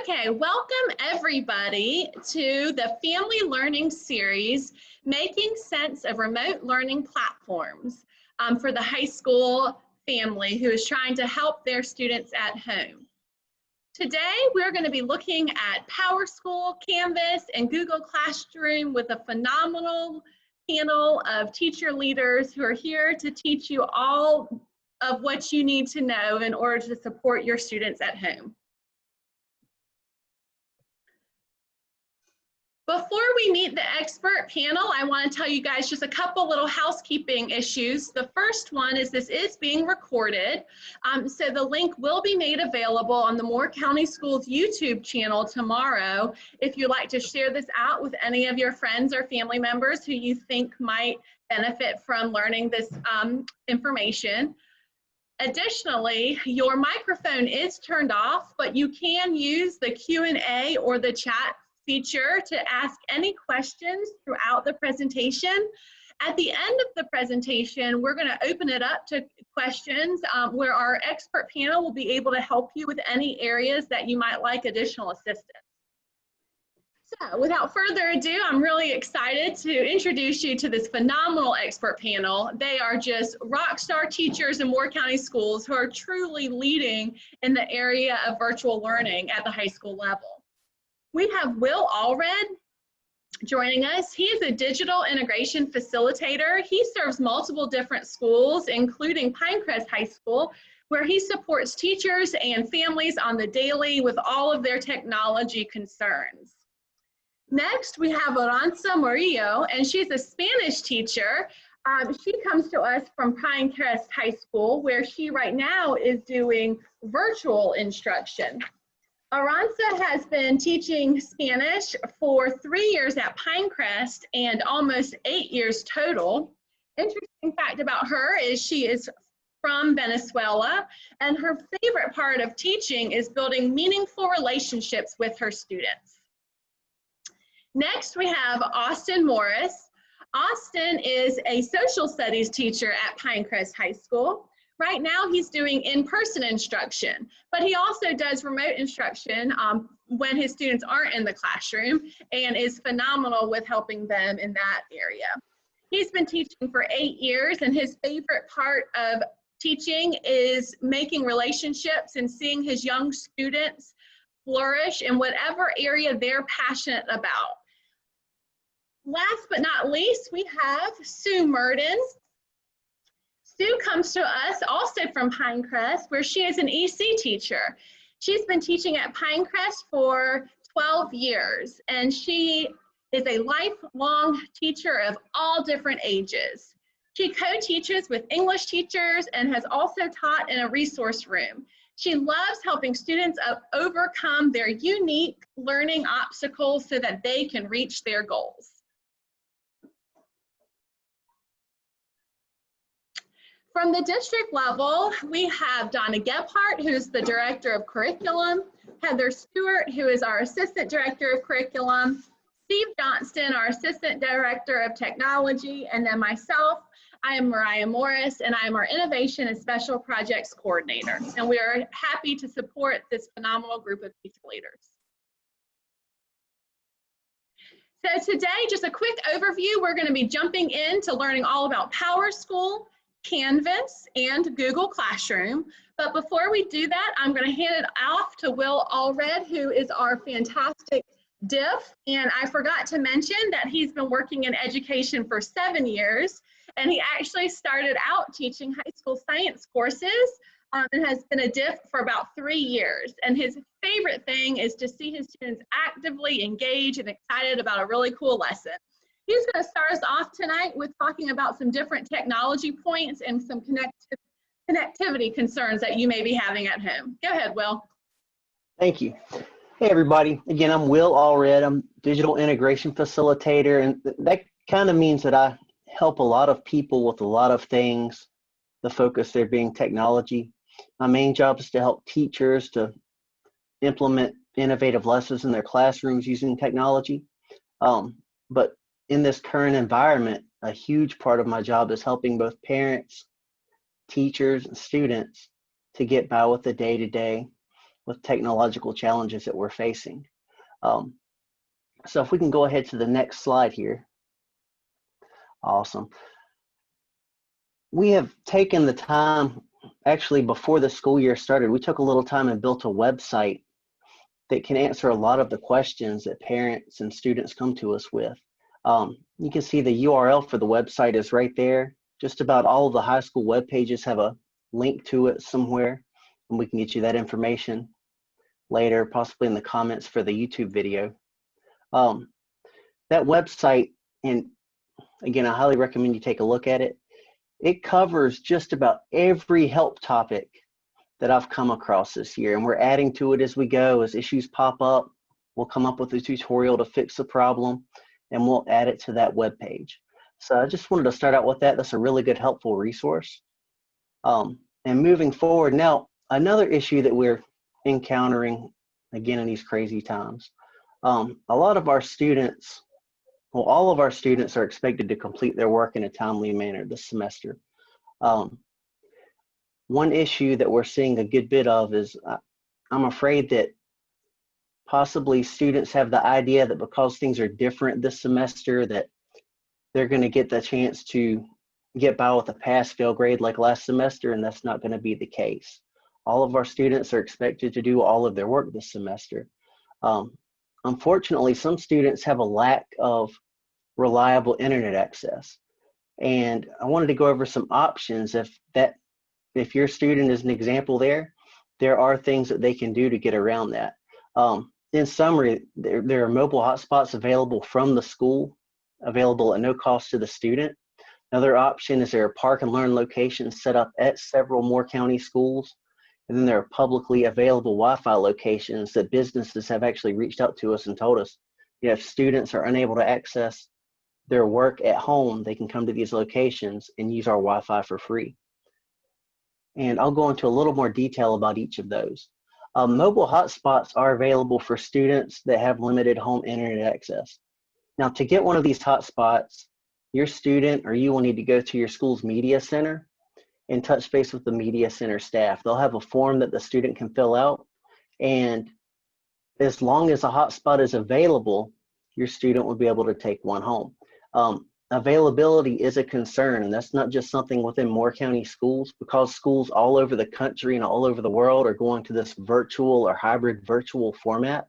Okay, welcome everybody to the Family Learning Series, Making Sense of Remote Learning Platforms for the high school family who is trying to help their students at home. Today, we're going to be looking at Powerschool, Canvas, and Google Classroom with a phenomenal panel of teacher leaders who are here to teach you all of what you need to know in order to support your students at home. Before we meet the expert panel, I want to tell you guys just a couple little housekeeping issues. The first one is this is being recorded, so the link will be made available on the Moore County Schools YouTube channel tomorrow if you'd like to share this out with any of your friends or family members who you think might benefit from learning this information. Additionally, your microphone is turned off, but you can use the Q&A or the chat feature to ask any questions throughout the presentation. At the end of the presentation, we're going to open it up to questions where our expert panel will be able to help you with any areas that you might like additional assistance. So without further ado, I'm really excited to introduce you to this phenomenal expert panel. They are just rock star teachers in Moore County Schools who are truly leading in the area of virtual learning at the high school level. We have Will Allred joining us. He is a digital integration facilitator. He serves multiple different schools, including Pinecrest High School, where he supports teachers and families on the daily with all of their technology concerns. Next, we have Aranza Murillo, and she's a Spanish teacher. She comes to us from Pinecrest High School, where she right now is doing virtual instruction. Aranza has been teaching Spanish for 3 years at Pinecrest and almost 8 years total. Interesting fact about her is she is from Venezuela, and her favorite part of teaching is building meaningful relationships with her students. Next, we have Austin Morris. Austin is a social studies teacher at Pinecrest High School. Right now, he's doing in-person instruction, but he also does remote instruction when his students aren't in the classroom and is phenomenal with helping them in that area. He's been teaching for 8 years, and his favorite part of teaching is making relationships and seeing his young students flourish in whatever area they're passionate about. Last but not least, we have Sue Murden. Sue comes to us also from Pinecrest, where she is an EC teacher. She's been teaching at Pinecrest for 12 years, and she is a lifelong teacher of all different ages. She co-teaches with English teachers and has also taught in a resource room. She loves helping students overcome their unique learning obstacles so that they can reach their goals. From the district level, we have Donna Gebhardt, who's the Director of Curriculum, Heather Stewart, who is our Assistant Director of Curriculum, Steve Johnston, our Assistant Director of Technology, and then myself, I am Mariah Morris, and I am our Innovation and Special Projects Coordinator. And we are happy to support this phenomenal group of teacher leaders. So today, just a quick overview. We're going to be jumping into learning all about Powerschool, Canvas, and Google Classroom. But before we do that, I'm going to hand it off to Will Allred, who is our fantastic diff. And I forgot to mention that he's been working in education for 7 years, and he actually started out teaching high school science courses and has been a diff for about 3 years. And his favorite thing is to see his students actively engaged and excited about a really cool lesson. He's going to start us off tonight with talking about some different technology points and some connectivity concerns that you may be having at home. Go ahead, Will. Thank you. Hey, everybody. Again, I'm Will Allred. I'm digital integration facilitator, and that kind of means that I help a lot of people with a lot of things, the focus there being technology. My main job is to help teachers to implement innovative lessons in their classrooms using technology. But in this current environment, a huge part of my job is helping both parents, teachers, and students to get by with the day-to-day. with technological challenges that we're facing. So if we can go ahead to the next slide here. Awesome. We have taken the time, actually before the school year started, we took a little time and built a website that can answer a lot of the questions that parents and students come to us with. You can see the URL for the website is right there. Just about all of the high school web pages have a link to it somewhere, and we can get you that information later, possibly in the comments for the YouTube video. That website, and again, I highly recommend you take a look at it. It covers just about every help topic that I've come across this year, and we're adding to it as we go. As issues pop up, we'll come up with a tutorial to fix the problem, and we'll add it to that web page. So I just wanted to start out with that. That's a really good, helpful resource. And moving forward, now, another issue that we're encountering, again, in these crazy times, a lot of our students, well, all of our students are expected to complete their work in a timely manner this semester. One issue that we're seeing a good bit of is I'm afraid that possibly students have the idea that because things are different this semester that they're going to get the chance to get by with a pass-fail grade like last semester, and that's not going to be the case. All of our students are expected to do all of their work this semester. Unfortunately, some students have a lack of reliable internet access, and I wanted to go over some options. If your student is an example there are things that they can do to get around that. In summary, there are mobile hotspots available from the school, available at no cost to the student. Another option is there are park and learn locations set up at several Moore County schools. And then there are publicly available Wi-Fi locations that businesses have actually reached out to us and told us, if students are unable to access their work at home, they can come to these locations and use our Wi-Fi for free. And I'll go into a little more detail about each of those. Mobile hotspots are available for students that have limited home internet access. Now, to get one of these hotspots, your student or you will need to go to your school's media center and touch base with the media center staff. They'll have a form that the student can fill out, and as long as a hotspot is available, your student will be able to take one home. Availability is a concern, and that's not just something within Moore County schools, because schools all over the country and all over the world are going to this virtual or hybrid virtual format.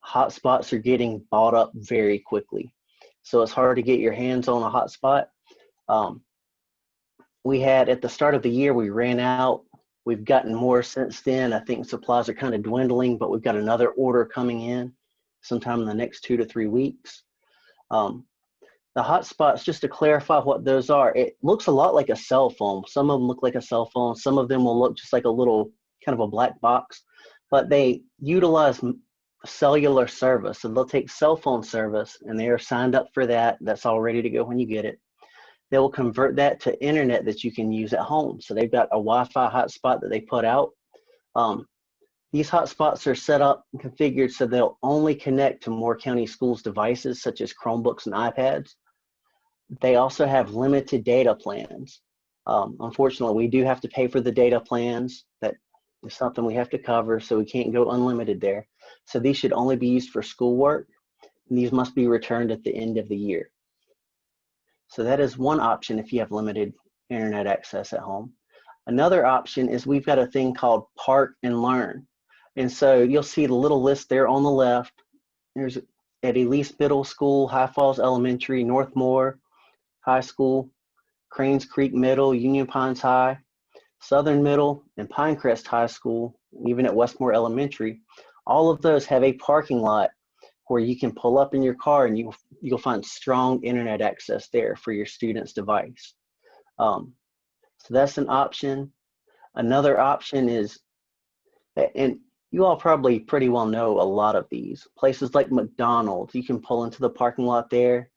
Hotspots are getting bought up very quickly. So it's hard to get your hands on a hotspot. We had, at the start of the year, we ran out. We've gotten more since then. I think supplies are kind of dwindling, but we've got another order coming in sometime in the next 2 to 3 weeks. The hotspots, just to clarify what those are, it looks a lot like a cell phone. Some of them look like a cell phone. Some of them will look just like a little kind of a black box, but they utilize cellular service. So they'll take cell phone service, and they are signed up for that. That's all ready to go when you get it. They will convert that to internet that you can use at home. So they've got a Wi-Fi hotspot that they put out. These hotspots are set up and configured so they'll only connect to Moore County Schools devices such as Chromebooks and iPads. They also have limited data plans. Unfortunately, we do have to pay for the data plans. That is something we have to cover, so we can't go unlimited there. So these should only be used for schoolwork, and these must be returned at the end of the year. So that is one option if you have limited internet access at home. Another option is we've got a thing called Park and Learn. And so you'll see the little list there on the left. There's at Elise Middle School, High Falls Elementary, Northmore High School, Cranes Creek Middle, Union Pines High, Southern Middle, and Pinecrest High School, and even at Westmore Elementary. All of those have a parking lot where you can pull up in your car and you'll find strong internet access there for your student's device. So that's an option. Another option is, and you all probably pretty well know a lot of these, places like McDonald's. You can pull into the parking lot there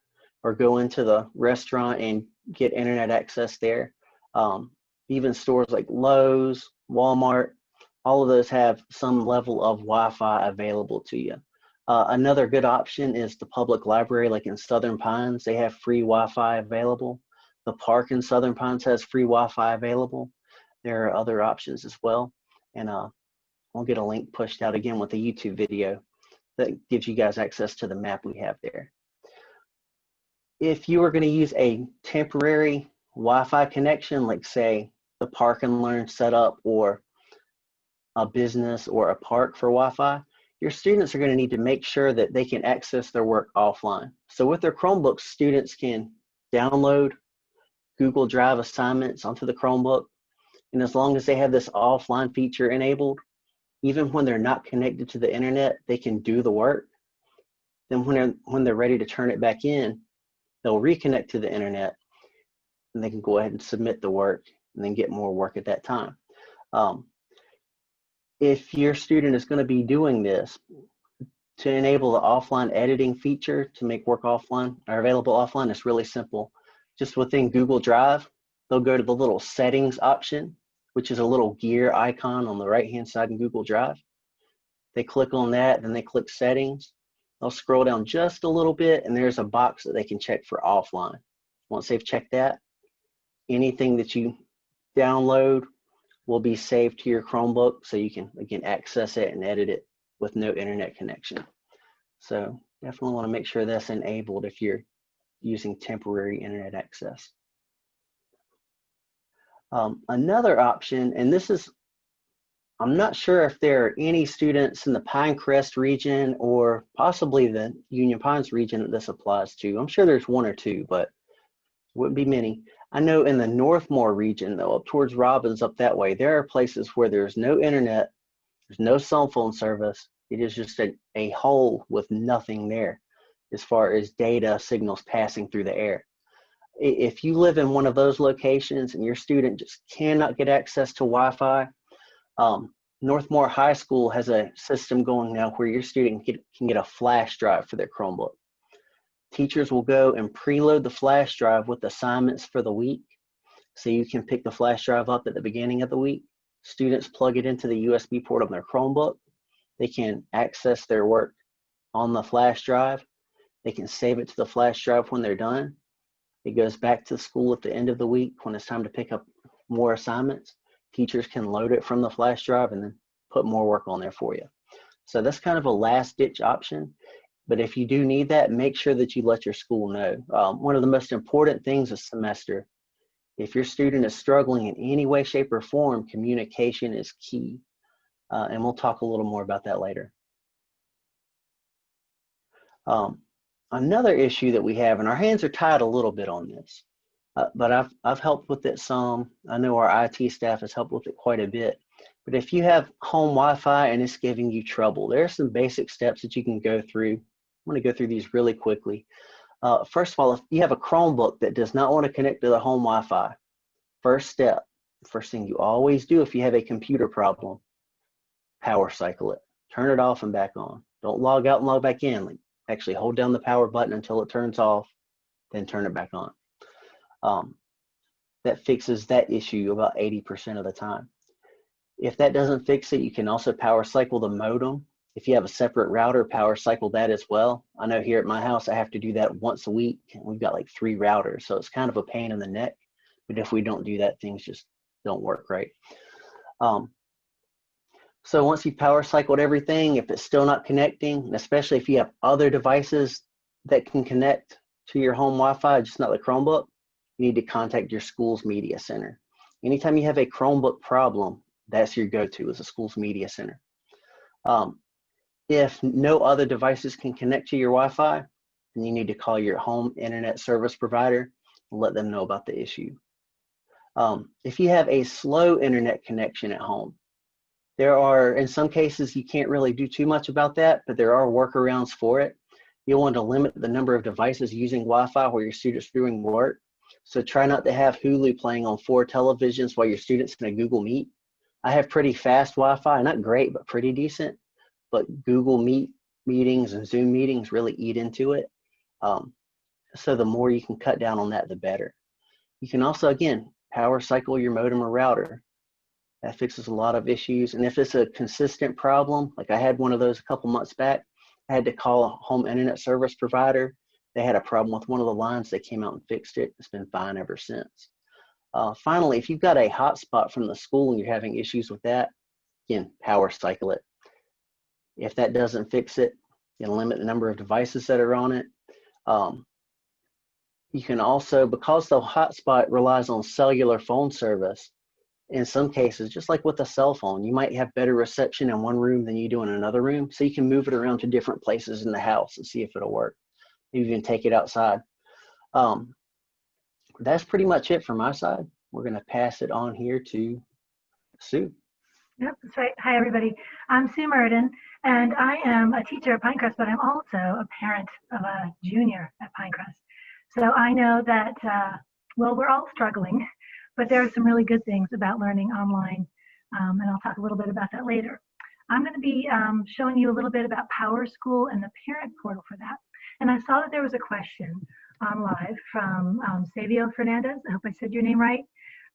or go into the restaurant and get internet access there. Even stores like Lowe's, Walmart, all of those have some level of Wi-Fi available to you. Another good option is the public library, like in Southern Pines. They have free Wi-Fi available. The park in Southern Pines has free Wi-Fi available. There are other options as well. And We'll get a link pushed out again with a YouTube video that gives you guys access to the map we have there. If you are going to use a temporary Wi-Fi connection, like say the Park and Learn setup or a business or a park for Wi-Fi, your students are going to need to make sure that they can access their work offline. So with their Chromebooks, students can download Google Drive assignments onto the Chromebook, and as long as they have this offline feature enabled, even when they're not connected to the internet, they can do the work. Then when they're ready to turn it back in, they'll reconnect to the internet, and they can go ahead and submit the work and then get more work at that time. If your student is going to be doing this, to enable the offline editing feature to make work offline or available offline, it's really simple. Just within Google Drive, they'll go to the little settings option, which is a little gear icon on the right-hand side in Google Drive. They click on that, then they click settings. They'll scroll down just a little bit, and there's a box that they can check for offline. Once they've checked that, anything that you download will be saved to your Chromebook, so you can, again, access it and edit it with no internet connection. So definitely want to make sure that's enabled if you're using temporary internet access. Another option, and this is, I'm not sure if there are any students in the Pinecrest region or possibly the Union Pines region that this applies to. I'm sure there's one or two, but it wouldn't be many. I know in the Northmore region, though, up towards Robbins, up that way, there are places where there's no internet, there's no cell phone service. It is just a hole with nothing there as far as data signals passing through the air. If you live in one of those locations and your student just cannot get access to Wi-Fi, Northmore High School has a system going now where your student can get a flash drive for their Chromebook. Teachers will go and preload the flash drive with assignments for the week. So you can pick the flash drive up at the beginning of the week. Students plug it into the USB port on their Chromebook. They can access their work on the flash drive. They can save it to the flash drive when they're done. It goes back to school at the end of the week when it's time to pick up more assignments. Teachers can load it from the flash drive and then put more work on there for you. So that's kind of a last ditch option. But if you do need that, make sure that you let your school know. One of the most important things this semester, if your student is struggling in any way, shape, or form, communication is key. And we'll talk a little more about that later. Another issue that we have, and our hands are tied a little bit on this, but I've helped with it some. I know our IT staff has helped with it quite a bit. But if you have home Wi-Fi and it's giving you trouble, there are some basic steps that you can go through. I'm going to go through these really quickly. First of all, if you have a Chromebook that does not want to connect to the home Wi-Fi, first step, first thing you always do if you have a computer problem, power cycle it. Turn it off and back on. Don't log out and log back in. Like, actually hold down the power button until it turns off, then turn it back on. That fixes that issue about 80% of the time. If that doesn't fix it, you can also power cycle the modem. If you have a separate router, power cycle that as well. I know here at my house, I have to do that once a week. We've got like 3 routers, so it's kind of a pain in the neck. But if we don't do that, things just don't work right. So once you've power cycled everything, if it's still not connecting, and especially if you have other devices that can connect to your home Wi-Fi, just not the Chromebook, you need to contact your school's media center. Anytime you have a Chromebook problem, that's your go-to, is a school's media center. If no other devices can connect to your Wi-Fi, then you need to call your home internet service provider and let them know about the issue. If you have a slow internet connection at home, there are, in some cases, you can't really do too much about that, but there are workarounds for it. You'll want to limit the number of devices using Wi-Fi while your students are doing work. So try not to have Hulu playing on 4 televisions while your students in a Google Meet. I have pretty fast Wi-Fi, not great, but pretty decent. But Google Meet meetings and Zoom meetings really eat into it. So the more you can cut down on that, the better. You can also, again, power cycle your modem or router. That fixes a lot of issues. And if it's a consistent problem, like I had one of those a couple months back, I had to call a home internet service provider. They had a problem with one of the lines. They came out and fixed it. It's been fine ever since. Finally, if you've got a hotspot from the school and you're having issues with that, again, power cycle it. If that doesn't fix it, you can limit the number of devices that are on it. You can also, because the hotspot relies on cellular phone service, in some cases, just like with a cell phone, you might have better reception in one room than you do in another room. So you can move it around to different places in the house and see if it'll work. Maybe you can take it outside. That's pretty much it from my side. We're going to pass it on here to Sue. Yep, that's right. Hi, everybody. I'm Sue Murden, and I am a teacher at Pinecrest, but I'm also a parent of a junior at Pinecrest. So I know that, well, we're all struggling, but there are some really good things about learning online, and I'll talk a little bit about that later. I'm going to be showing you a little bit about Powerschool and the parent portal for that. And I saw that there was a question on live from Savio Fernandez. I hope I said your name right.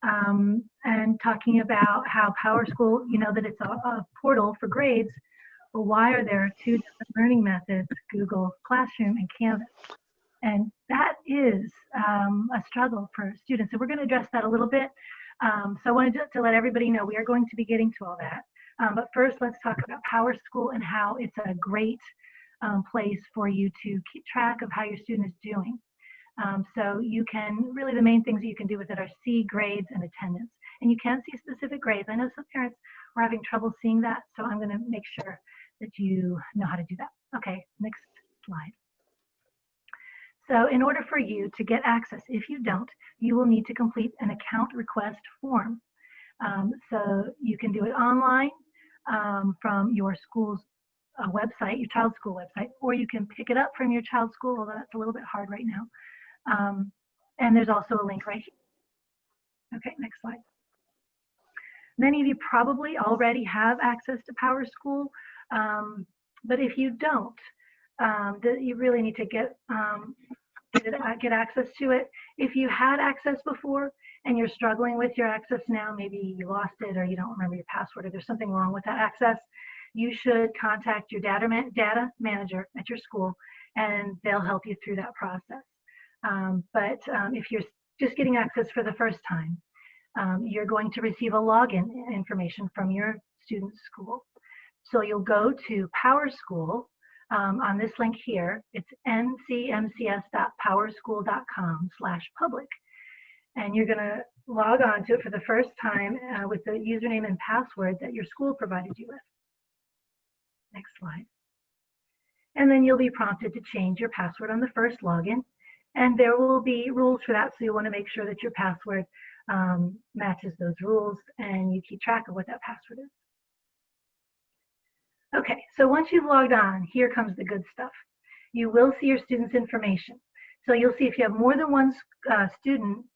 And talking about how Powerschool, you know that it's a portal for grades, but why are there two different learning methods, Google Classroom and Canvas? And that is a struggle for students. So we're going to address that a little bit. So I wanted to let everybody know we are going to be getting to all that. But first, let's talk about Powerschool and how it's a great place for you to keep track of how your student is doing. So you can, really the main things that you can do with it are see grades and attendance. And you can see specific grades. I know some parents are having trouble seeing that, so I'm going to make sure that you know how to do that. Okay, next slide. So in order for you to get access, if you don't, you will need to complete an account request form. So you can do it online from your school's website, your child's school website, or you can pick it up from your child's school, although that's a little bit hard right now. And there's also a link right here. Okay, next slide. Many of you probably already have access to Powerschool, but if you don't, you really need to get access to it. If you had access before and you're struggling with your access now, maybe you lost it or you don't remember your password or there's something wrong with that access, you should contact your data manager at your school and they'll help you through that process. But if you're just getting access for the first time, you're going to receive a login information from your student's school. So you'll go to Powerschool on this link here. It's ncmcs.powerschool.com/public. And you're going to log on to it for the first time with the username and password that your school provided you with. Next slide. And then you'll be prompted to change your password on the first login. And there will be rules for that, so you want to make sure that your password matches those rules and you keep track of what that password is. Okay, so once you've logged on, here comes the good stuff. You will see your students' information. So you'll see if you have more than one student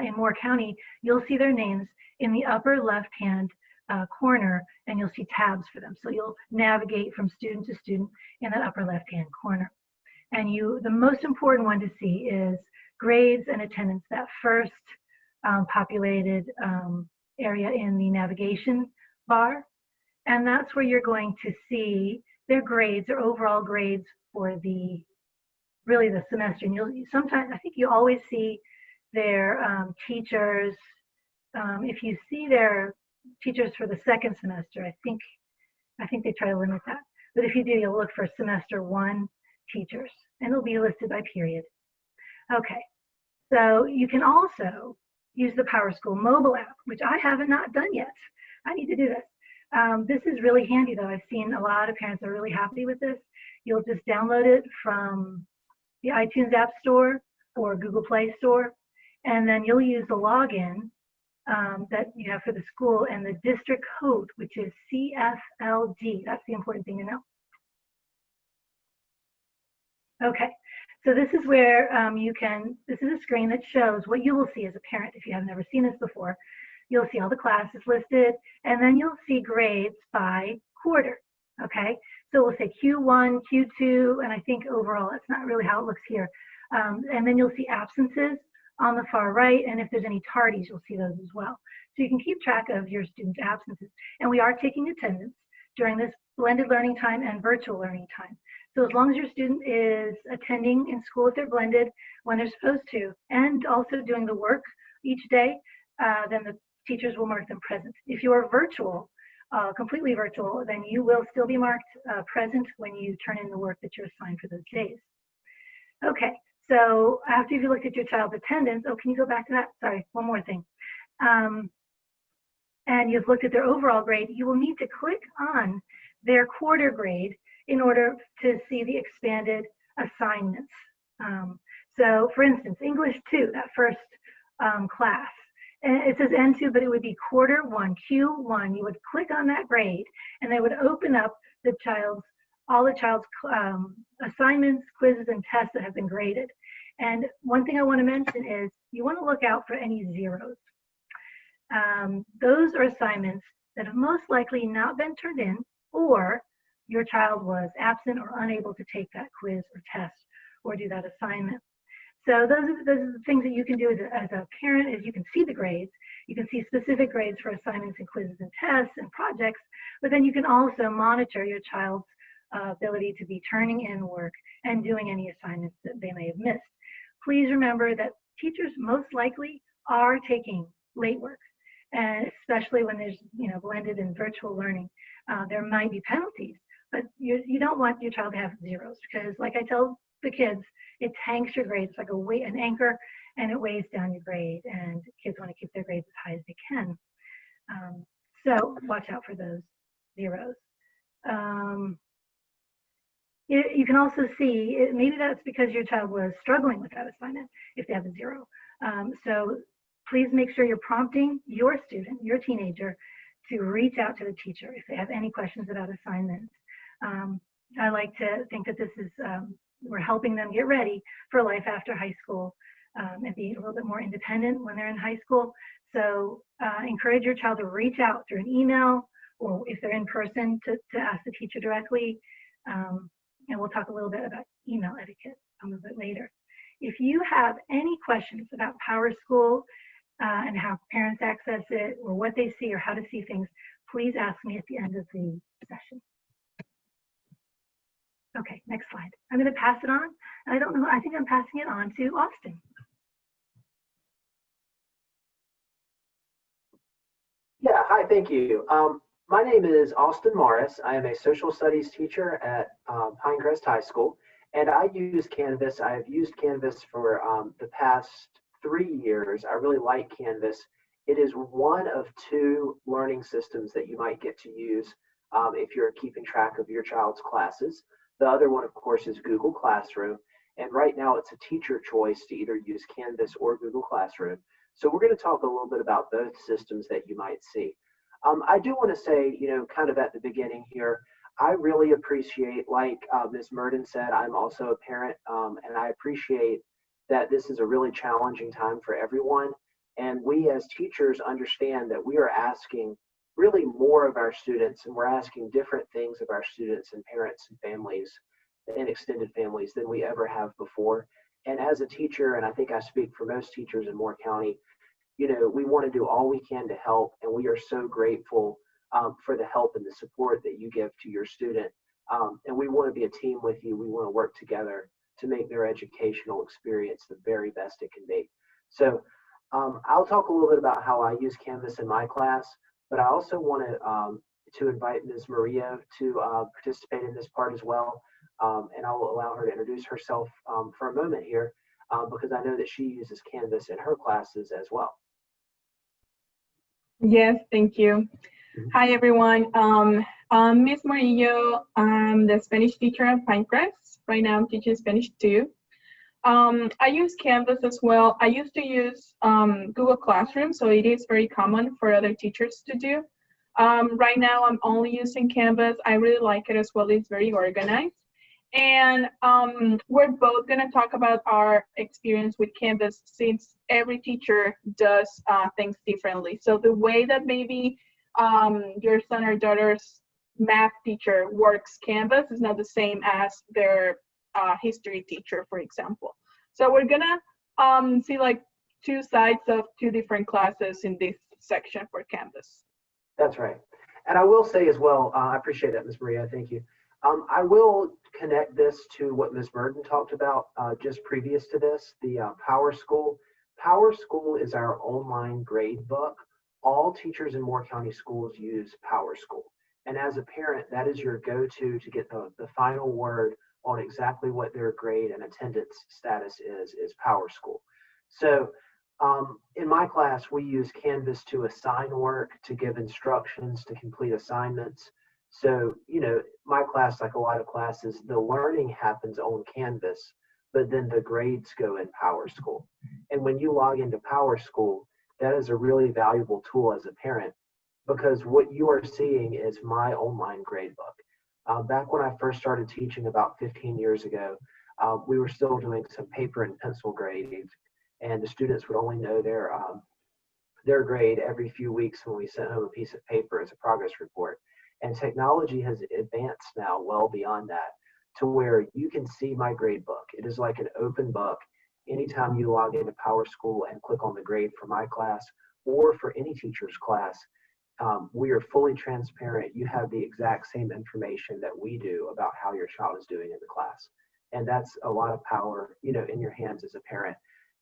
in Moore County, you'll see their names in the upper left-hand corner, and you'll see tabs for them. So you'll navigate from student to student in that upper left-hand corner. And the most important one to see is grades and attendance, that first populated area in the navigation bar. And that's where you're going to see their grades, their overall grades for really the semester. And you'll sometimes, I think you always see their teachers. If you see their teachers for the second semester, I think they try to limit that. But if you do, you'll look for semester 1 teachers, and it'll be listed by period. Okay, so you can also use the Powerschool Mobile App, which I haven't not done yet. I need to do this. This is really handy though. I've seen a lot of parents are really happy with this. You'll just download it from the iTunes App Store or Google Play Store, and then you'll use the login that you have for the school and the district code, which is CFLD. That's the important thing to know. Okay, so this is where this is a screen that shows what you will see as a parent if you have never seen this before. You'll see all the classes listed, and then you'll see grades by quarter, okay? So we'll say Q1, Q2, and I think overall, that's not really how it looks here. And then you'll see absences on the far right, and if there's any tardies, you'll see those as well. So you can keep track of your students' absences. And we are taking attendance during this blended learning time and virtual learning time. So as long as your student is attending in school if they're blended when they're supposed to, and also doing the work each day, then the teachers will mark them present. If you are virtual, completely virtual, then you will still be marked present when you turn in the work that you're assigned for those days. Okay, so after you've looked at your child's attendance, oh, can you go back to that? Sorry, one more thing. And you've looked at their overall grade, you will need to click on their quarter grade in order to see the expanded assignments. So for instance, English 2, that first class, and it says N2, but it would be quarter 1, Q1. You would click on that grade and they would open up all the child's assignments, quizzes, and tests that have been graded. And one thing I want to mention is you want to look out for any zeros. Those are assignments that have most likely not been turned in, or your child was absent or unable to take that quiz or test or do that assignment. So those are the things that you can do as a parent, is you can see the grades. You can see specific grades for assignments and quizzes and tests and projects, but then you can also monitor your child's ability to be turning in work and doing any assignments that they may have missed. Please remember that teachers most likely are taking late work, and especially when there's blended and virtual learning, there might be penalties, but you don't want your child to have zeros, because like I tell the kids, it tanks your grades. It's like an anchor, and it weighs down your grade, and kids want to keep their grades as high as they can. So watch out for those zeros. You can also see, maybe that's because your child was struggling with that assignment if they have a zero. So please make sure you're prompting your student, your teenager, to reach out to the teacher if they have any questions about assignments. I like to think that this is, we're helping them get ready for life after high school and be a little bit more independent when they're in high school. So encourage your child to reach out through an email, or if they're in person, to ask the teacher directly. And we'll talk a little bit about email etiquette a little bit later. If you have any questions about Powerschool and how parents access it, or what they see, or how to see things, please ask me at the end of the session. Okay, next slide. I'm going to pass it on. I don't know, I think I'm passing it on to Austin. Yeah, hi, thank you. My name is Austin Morris. I am a social studies teacher at Pinecrest High School, and I use Canvas. I have used Canvas for the past 3 years. I really like Canvas. It is one of 2 learning systems that you might get to use if you're keeping track of your child's classes. The other one, of course, is Google Classroom, and right now it's a teacher choice to either use Canvas or Google Classroom. So we're going to talk a little bit about both systems that you might see. I do want to say, kind of at the beginning here, I really appreciate, like Ms. Murden said, I'm also a parent, and I appreciate that this is a really challenging time for everyone. And we as teachers understand that we are asking really more of our students, and we're asking different things of our students and parents and families and extended families than we ever have before. And as a teacher, and I think I speak for most teachers in Moore County, we want to do all we can to help, and we are so grateful for the help and the support that you give to your student. And we want to be a team with you. We want to work together to make their educational experience the very best it can be. So I'll talk a little bit about how I use Canvas in my class, but I also want to invite Ms. Maria to participate in this part as well. And I will allow her to introduce herself for a moment here, because I know that she uses Canvas in her classes as well. Yes, thank you. Hi, everyone. I'm Ms. Murillo. I'm the Spanish teacher at Pinecrest. Right now, I'm teaching Spanish 2. I use Canvas as well. I used to use Google Classroom, so it is very common for other teachers to do. Right now, I'm only using Canvas. I really like it as well. It's very organized. And we're both going to talk about our experience with Canvas, since every teacher does things differently. So the way that maybe your son or daughter's math teacher works Canvas is not the same as their history teacher, for example. So we're going to see like 2 sides of 2 different classes in this section for Canvas. That's right. And I will say as well, I appreciate that, Ms. Maria, thank you. I will connect this to what Ms. Murden talked about just previous to this, the PowerSchool. PowerSchool is our online grade book all teachers in Moore County schools use Powerschool. And as a parent, that is your go-to to get the final word on exactly what their grade and attendance status is Powerschool. So in my class, we use Canvas to assign work, to give instructions, to complete assignments. So, you know, my class, like a lot of classes, the learning happens on Canvas, but then the grades go in Powerschool. And when you log into Powerschool, that is a really valuable tool as a parent, because what you are seeing is my online gradebook. Back when I first started teaching about 15 years ago, we were still doing some paper and pencil grading, and the students would only know their grade every few weeks when we sent home a piece of paper as a progress report. And technology has advanced now well beyond that to where you can see my grade book. It is like an open book. Anytime you log into Powerschool and click on the grade for my class or for any teacher's class, we are fully transparent. You have the exact same information that we do about how your child is doing in the class. And that's a lot of power, you know, in your hands as a parent,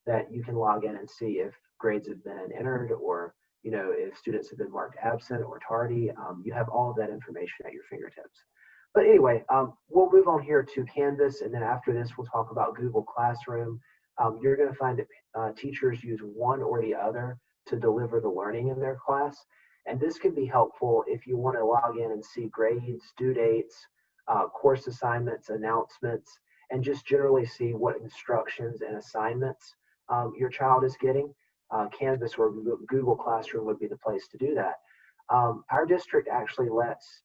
that you can log in and see if grades have been entered, or, you know, if students have been marked absent or tardy. You have all of that information at your fingertips. But anyway, we'll move on here to Canvas, and then after this, we'll talk about Google Classroom. You're going to find that teachers use one or the other to deliver the learning in their class. And this can be helpful if you want to log in and see grades, due dates, course assignments, announcements, and just generally see what instructions and assignments your child is getting. Canvas or Google Classroom would be the place to do that. Our district actually lets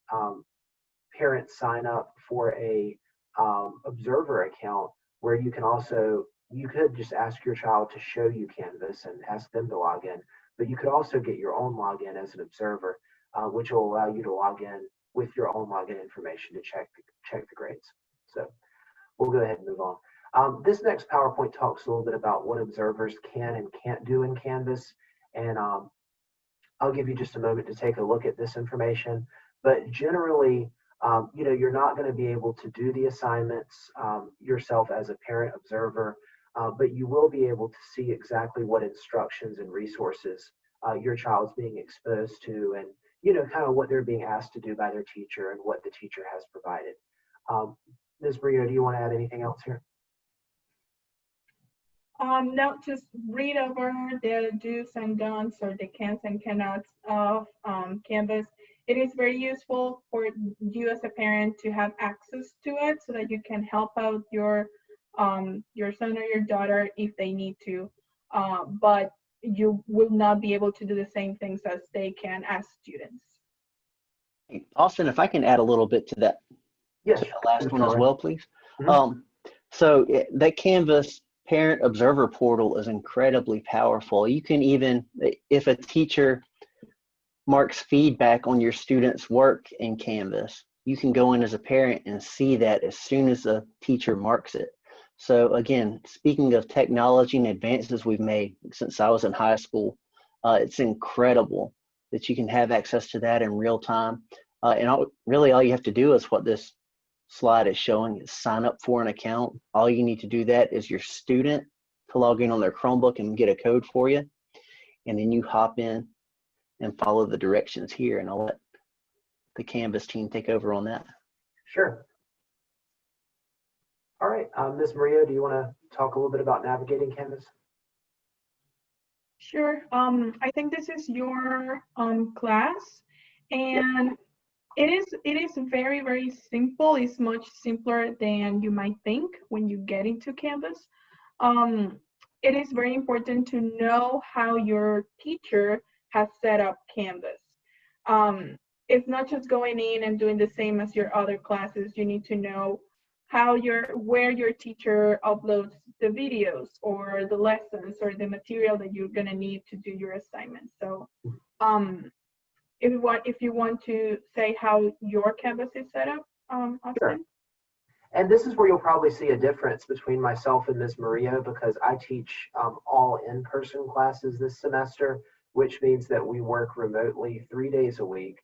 parents sign up for a observer account where you can also, you could just ask your child to show you Canvas and ask them to log in, but you could also get your own login as an observer, which will allow you to log in with your own login information to check the grades. So we'll go ahead and move on. This next PowerPoint talks a little bit about what observers can and can't do in Canvas, and I'll give you just a moment to take a look at this information. But generally, you know, you're not going to be able to do the assignments yourself as a parent observer, but you will be able to see exactly what instructions and resources your child's being exposed to, and, you know, kind of what they're being asked to do by their teacher and what the teacher has provided. Ms. Maria, do you want to add anything else here? No, just read over the do's and don'ts, or the can's and cannots of Canvas. It is very useful for you as a parent to have access to it so that you can help out your son or your daughter if they need to, but you will not be able to do the same things as they can as students. Austin, if I can add a little bit to that, Yes, to the last one as well, please. Mhm. So that Canvas Parent Observer Portal is incredibly powerful. You can even, if a teacher marks feedback on your student's work in Canvas, you can go in as a parent and see that as soon as the teacher marks it. So again, speaking of technology and advances we've made since I was in high school, it's incredible that you can have access to that in real time. And really all you have to do is what this slide is showing, is sign up for an account. All you need to do that is your student to log in on their Chromebook and get a code for you. And then you hop in and follow the directions here, and I'll let the Canvas team take over on that. Sure. All right, Ms. Maria, do you want to talk a little bit about navigating Canvas? Sure. I think this is your class, and it is very, very simple. It's much simpler than you might think when you get into Canvas. It is very important to know how your teacher has set up Canvas. It's not just going in and doing the same as your other classes. You need to know where your teacher uploads the videos or the lessons or the material that you're gonna need to do your assignments. So if you want to say how your Canvas is set up, Austin? Sure. And this is where you'll probably see a difference between myself and Ms. Maria, because I teach all in-person classes this semester, which means that we work remotely 3 days a week.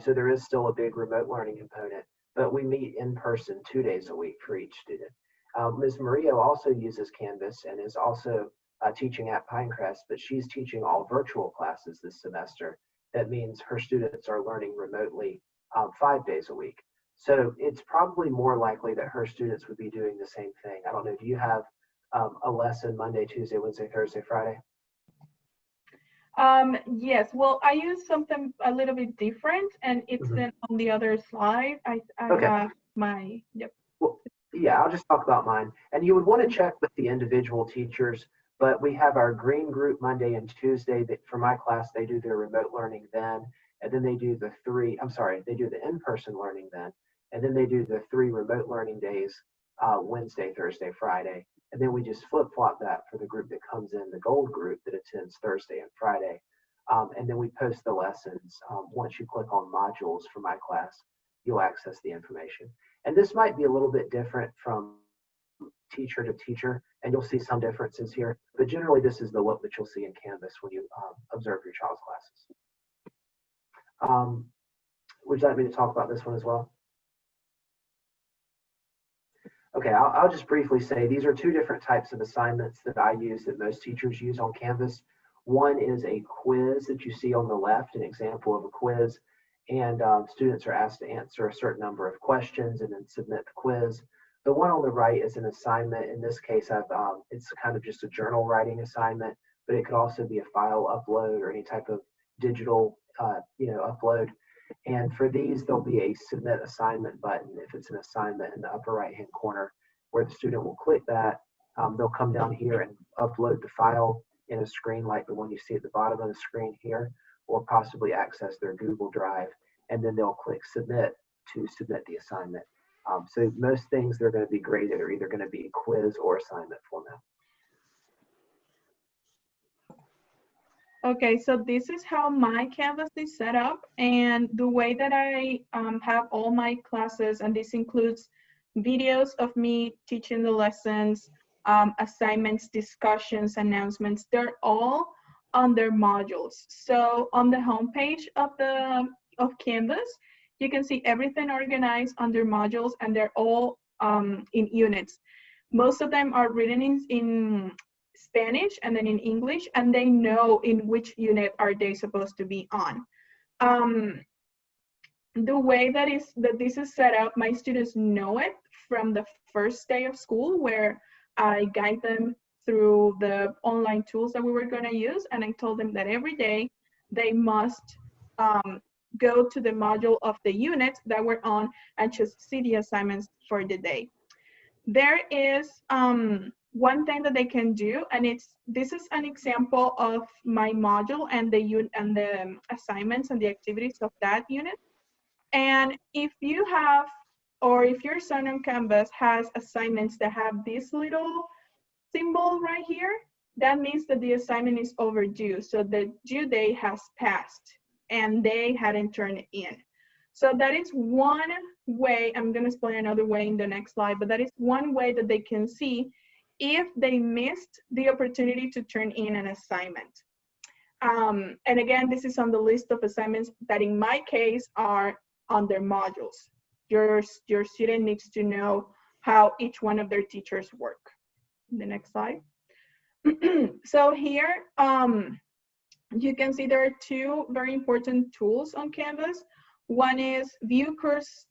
So there is still a big remote learning component, but we meet in person 2 days a week for each student. Ms. Maria also uses Canvas and is also teaching at Pinecrest, but she's teaching all virtual classes this semester. That means her students are learning remotely 5 days a week. So it's probably more likely that her students would be doing the same thing. I don't know, do you have a lesson Monday, Tuesday, Wednesday, Thursday, Friday? Yes, well, I use something a little bit different, and it's then on the other slide. I Okay. have my, yep. Well, yeah, I'll just talk about mine. And you would want to check with the individual teachers, but we have our green group Monday and Tuesday. That for my class, they do their remote learning then, and then they do the they do the in-person learning then, and then they do the 3 remote learning days, Wednesday, Thursday, Friday. And then we just flip-flop that for the group that comes in, the gold group that attends Thursday and Friday. And then we post the lessons. Once you click on modules for my class, you'll access the information. And this might be a little bit different from teacher to teacher, and you'll see some differences here. But generally, this is the look that you'll see in Canvas when you observe your child's classes. Would you like me to talk about this one as well? Okay, I'll just briefly say these are 2 different types of assignments that I use that most teachers use on Canvas. One is a quiz that you see on the left, an example of a quiz, and students are asked to answer a certain number of questions and then submit the quiz. The one on the right is an assignment. In this case, it's kind of just a journal writing assignment, but it could also be a file upload or any type of digital upload. And for these, there'll be a submit assignment button if it's an assignment in the upper right-hand corner where the student will click that. They'll come down here and upload the file in a screen like the one you see at the bottom of the screen here, or possibly access their Google Drive, and then they'll click submit to submit the assignment. So most things they're going to be graded are either going to be quiz or assignment format. Okay, so this is how my Canvas is set up, and the way that I have all my classes, and this includes videos of me teaching the lessons, assignments, discussions, announcements, they're all under modules. So on the homepage of Canvas, you can see everything organized under modules, and they're all in units. Most of them are written in Spanish and then in English, and they know in which unit are they supposed to be on. The way that this is set up, my students know it from the first day of school, where I guide them through the online tools that we were going to use, and I told them that every day they must go to the module of the unit that we're on and just see the assignments for the day. There is one thing that they can do, and this is an example of my module and the assignments and the activities of that unit. And if you have, or if your son on Canvas has assignments that have this little symbol right here, that means that the assignment is overdue. So the due date has passed and they hadn't turned it in. So that is one way. I'm going to explain another way in the next slide, but that is one way that they can see if they missed the opportunity to turn in an assignment. And again, this is on the list of assignments that in my case are under modules. Your student needs to know how each one of their teachers work. The next slide. So here, you can see there are 2 very important tools on Canvas. One is view course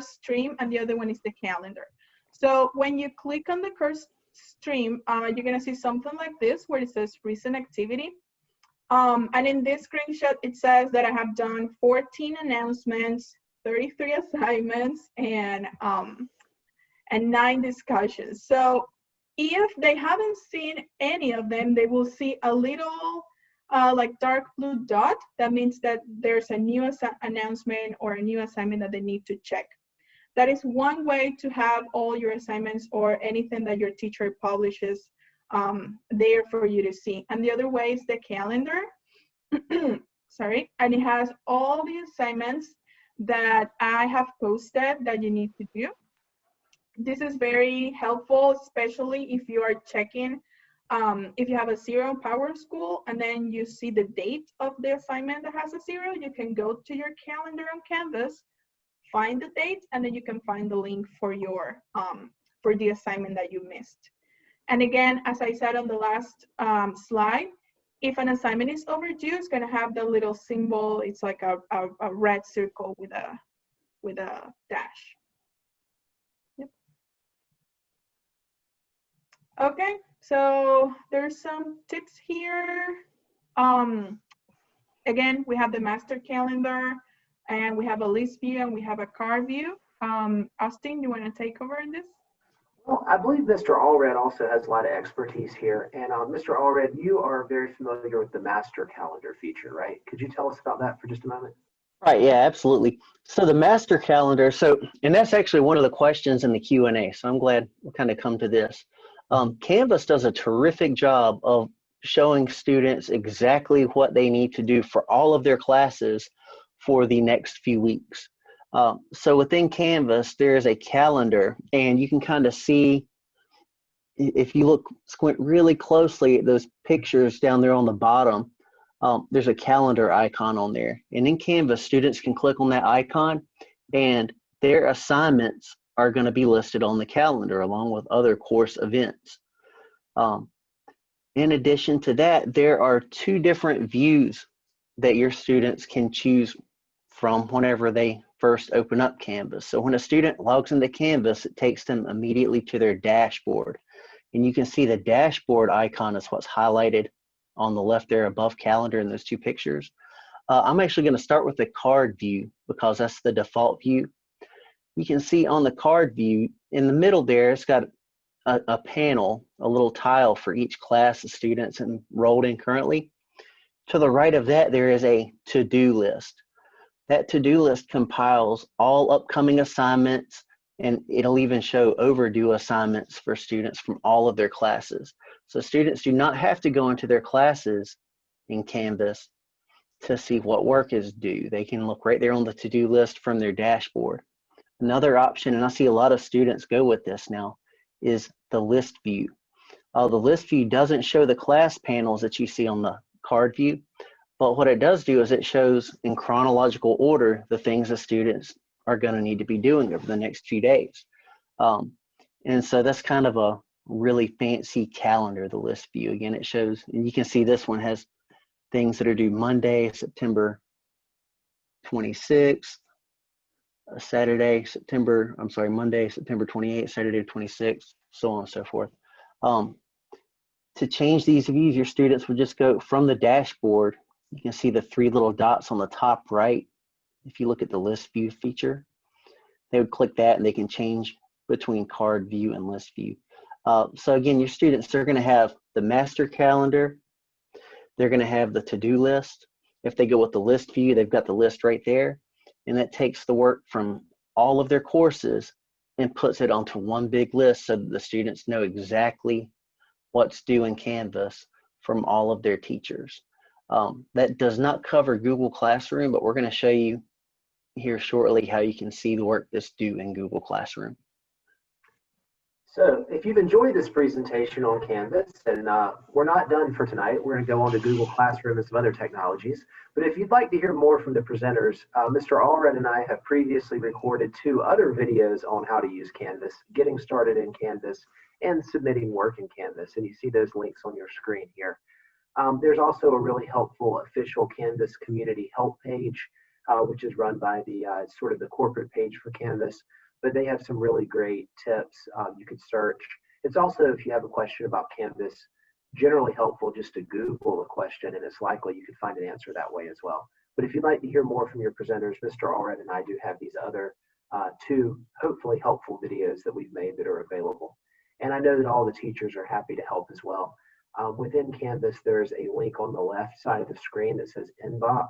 stream, and the other one is the calendar. So when you click on the course stream, you're gonna see something like this where it says recent activity. And in this screenshot, it says that I have done 14 announcements, 33 assignments, and 9 discussions. So if they haven't seen any of them, they will see a little like dark blue dot. That means that there's a new announcement or a new assignment that they need to check. That is one way to have all your assignments or anything that your teacher publishes there for you to see. And the other way is the calendar. Sorry, and it has all the assignments that I have posted that you need to do. This is very helpful, especially if you are checking, if you have a 0 in Powerschool and then you see the date of the assignment that has a 0, you can go to your calendar on Canvas, find the date, and then you can find the link for your for the assignment that you missed. And again, as I said on the last slide, if an assignment is overdue, it's going to have the little symbol. It's like a red circle with a dash. Yep. Okay, so there's some tips here. Again, we have the master calendar, and we have a list view, and we have a card view. Austin, you want to take over in this? Well, I believe Mr. Allred also has a lot of expertise here. And Mr. Allred, you are very familiar with the master calendar feature, right? Could you tell us about that for just a moment? Right, yeah, absolutely. So the master calendar, and that's actually one of the questions in the Q&A, so I'm glad we'll kind of come to this. Canvas does a terrific job of showing students exactly what they need to do for all of their classes for the next few weeks. So within Canvas, there is a calendar, and you can kind of see, if you squint really closely at those pictures down there on the bottom, there's a calendar icon on there. And in Canvas, students can click on that icon, and their assignments are going to be listed on the calendar along with other course events. In addition to that, there are 2 different views that your students can choose from whenever they first open up Canvas. So when a student logs into Canvas, it takes them immediately to their dashboard. And you can see the dashboard icon is what's highlighted on the left there above calendar in those 2 pictures. I'm actually going to start with the card view because that's the default view. You can see on the card view in the middle there, it's got a panel, a little tile for each class of students enrolled in currently. To the right of that, there is a to-do list. That to-do list compiles all upcoming assignments, and it'll even show overdue assignments for students from all of their classes. So students do not have to go into their classes in Canvas to see what work is due. They can look right there on the to-do list from their dashboard. Another option, and I see a lot of students go with this now, is the list view. The list view doesn't show the class panels that you see on the card view, but what it does do is it shows in chronological order the things the students are going to need to be doing over the next few days. And so that's kind of a really fancy calendar, the list view. Again, it shows, and you can see this one has things that are due Monday, September 26th, Monday, September 28th, Saturday 26th, so on and so forth. To change these views, your students would just go from the dashboard. You can see the 3 little dots on the top right. If you look at the list view feature, they would click that and they can change between card view and list view. So again, your students, they're going to have the master calendar. They're going to have the to-do list. If they go with the list view, they've got the list right there. And that takes the work from all of their courses and puts it onto one big list so that the students know exactly what's due in Canvas from all of their teachers. That does not cover Google Classroom, but we're going to show you here shortly how you can see the work that's due in Google Classroom. So if you've enjoyed this presentation on Canvas, and we're not done for tonight, we're going to go on to Google Classroom and some other technologies. But if you'd like to hear more from the presenters, Mr. Allred and I have previously recorded 2 other videos on how to use Canvas, getting started in Canvas, and submitting work in Canvas. And you see those links on your screen here. There's also a really helpful official Canvas community help page, which is run by the sort of the corporate page for Canvas. But they have some really great tips. You could search. It's also, if you have a question about Canvas, generally helpful just to Google a question, and it's likely you could find an answer that way as well. But if you'd like to hear more from your presenters, Mr. Allred and I do have these other 2 hopefully helpful videos that we've made that are available. And I know that all the teachers are happy to help as well. Within Canvas, there's a link on the left side of the screen that says Inbox.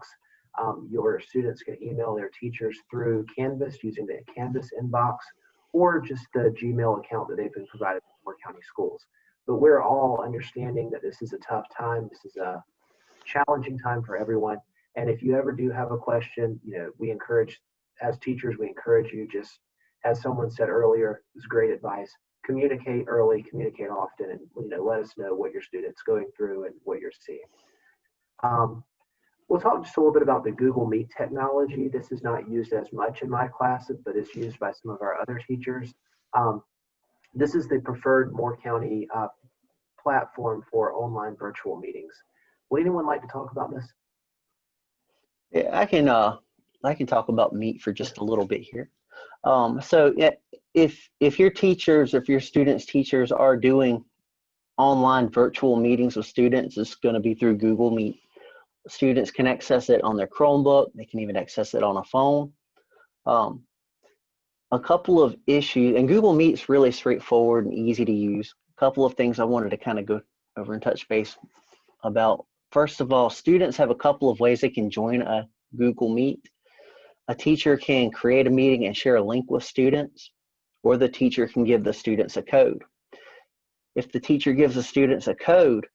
Your students can email their teachers through Canvas using the Canvas inbox or just the Gmail account that they've been provided by Moore County Schools. But we're all understanding that this is a tough time. This is a challenging time for everyone. And if you ever do have a question, we encourage, as teachers, we encourage you, just as someone said earlier, it was great advice. Communicate early, communicate often, and let us know what your student's going through and what you're seeing. We'll talk just a little bit about the Google Meet technology. This is not used as much in my classes, but it's used by some of our other teachers. This is the preferred Moore County platform for online virtual meetings. Would anyone like to talk about this? Yeah, I can talk about Meet for just a little bit here. So yeah, if your teachers, if your students' teachers are doing online virtual meetings with students, it's going to be through Google Meet. Students can access it on their Chromebook. They can even access it on a phone. A couple of issues, and Google Meet's really straightforward and easy to use. A couple of things I wanted to kind of go over and touch base about. First of all, students have a couple of ways they can join a Google Meet. A teacher can create a meeting and share a link with students, or the teacher can give the students a code. If the teacher gives the students a code,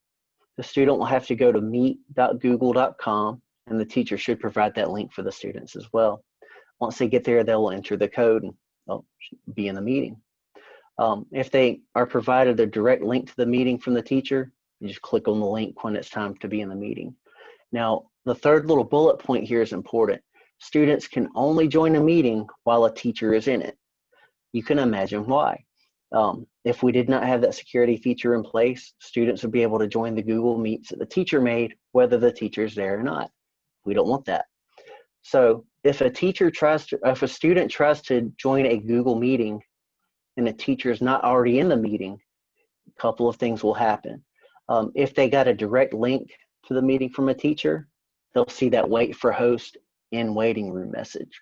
the student will have to go to meet.google.com, and the teacher should provide that link for the students as well. Once they get there, they'll enter the code and they'll be in the meeting. If they are provided a direct link to the meeting from the teacher, you just click on the link when it's time to be in the meeting. Now, the third little bullet point here is important. Students can only join a meeting while a teacher is in it. You can imagine why. If we did not have that security feature in place, students would be able to join the Google Meets that the teacher made, whether the teacher's there or not. We don't want that. So if a student tries to join a Google meeting and the teacher is not already in the meeting, a couple of things will happen. If they got a direct link to the meeting from a teacher, they'll see that wait for host in waiting room message.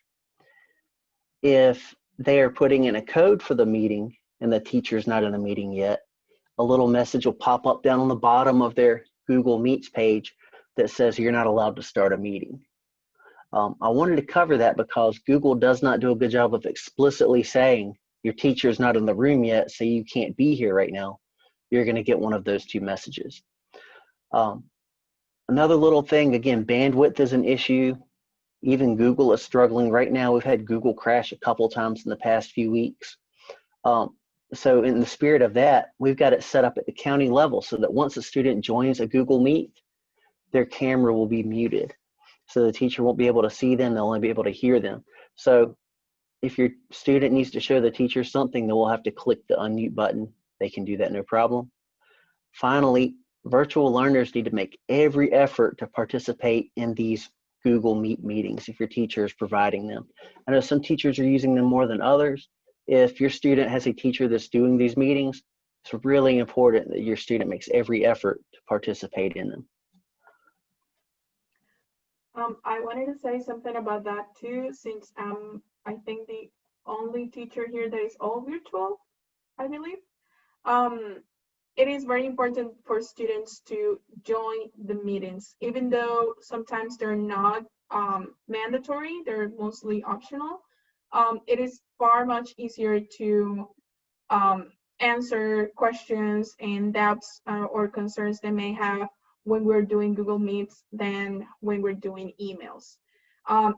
If they are putting in a code for the meeting and the teacher's not in the meeting yet, a little message will pop up down on the bottom of their Google Meets page that says you're not allowed to start a meeting. I wanted to cover that because Google does not do a good job of explicitly saying your teacher's not in the room yet, so you can't be here right now. You're going to get one of those two messages. Another little thing, again, bandwidth is an issue. Even Google is struggling right now. We've had Google crash a couple times in the past few weeks. So in the spirit of that, we've got it set up at the county level so that once a student joins a Google Meet, their camera will be muted. So the teacher won't be able to see them, they'll only be able to hear them. So if your student needs to show the teacher something, then we'll have to click the unmute button. They can do that, no problem. Finally, virtual learners need to make every effort to participate in these Google Meet meetings if your teacher is providing them. I know some teachers are using them more than others. If your student has a teacher that's doing these meetings, it's really important that your student makes every effort to participate in them. I wanted to say something about that too, since I think the only teacher here that is all virtual, I believe. It is very important for students to join the meetings, even though sometimes they're not mandatory, they're mostly optional. It is far much easier to answer questions and doubts or concerns they may have when we're doing Google Meets than when we're doing emails.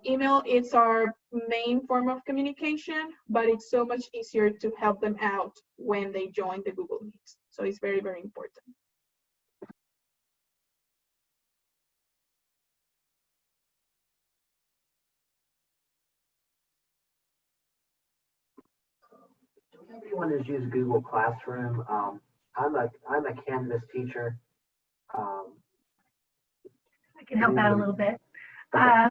Email is our main form of communication, but it's so much easier to help them out when they join the Google Meets. So it's very, very important. Everyone has used Google Classroom. I'm a Canvas teacher. I can help out a little bit. Okay.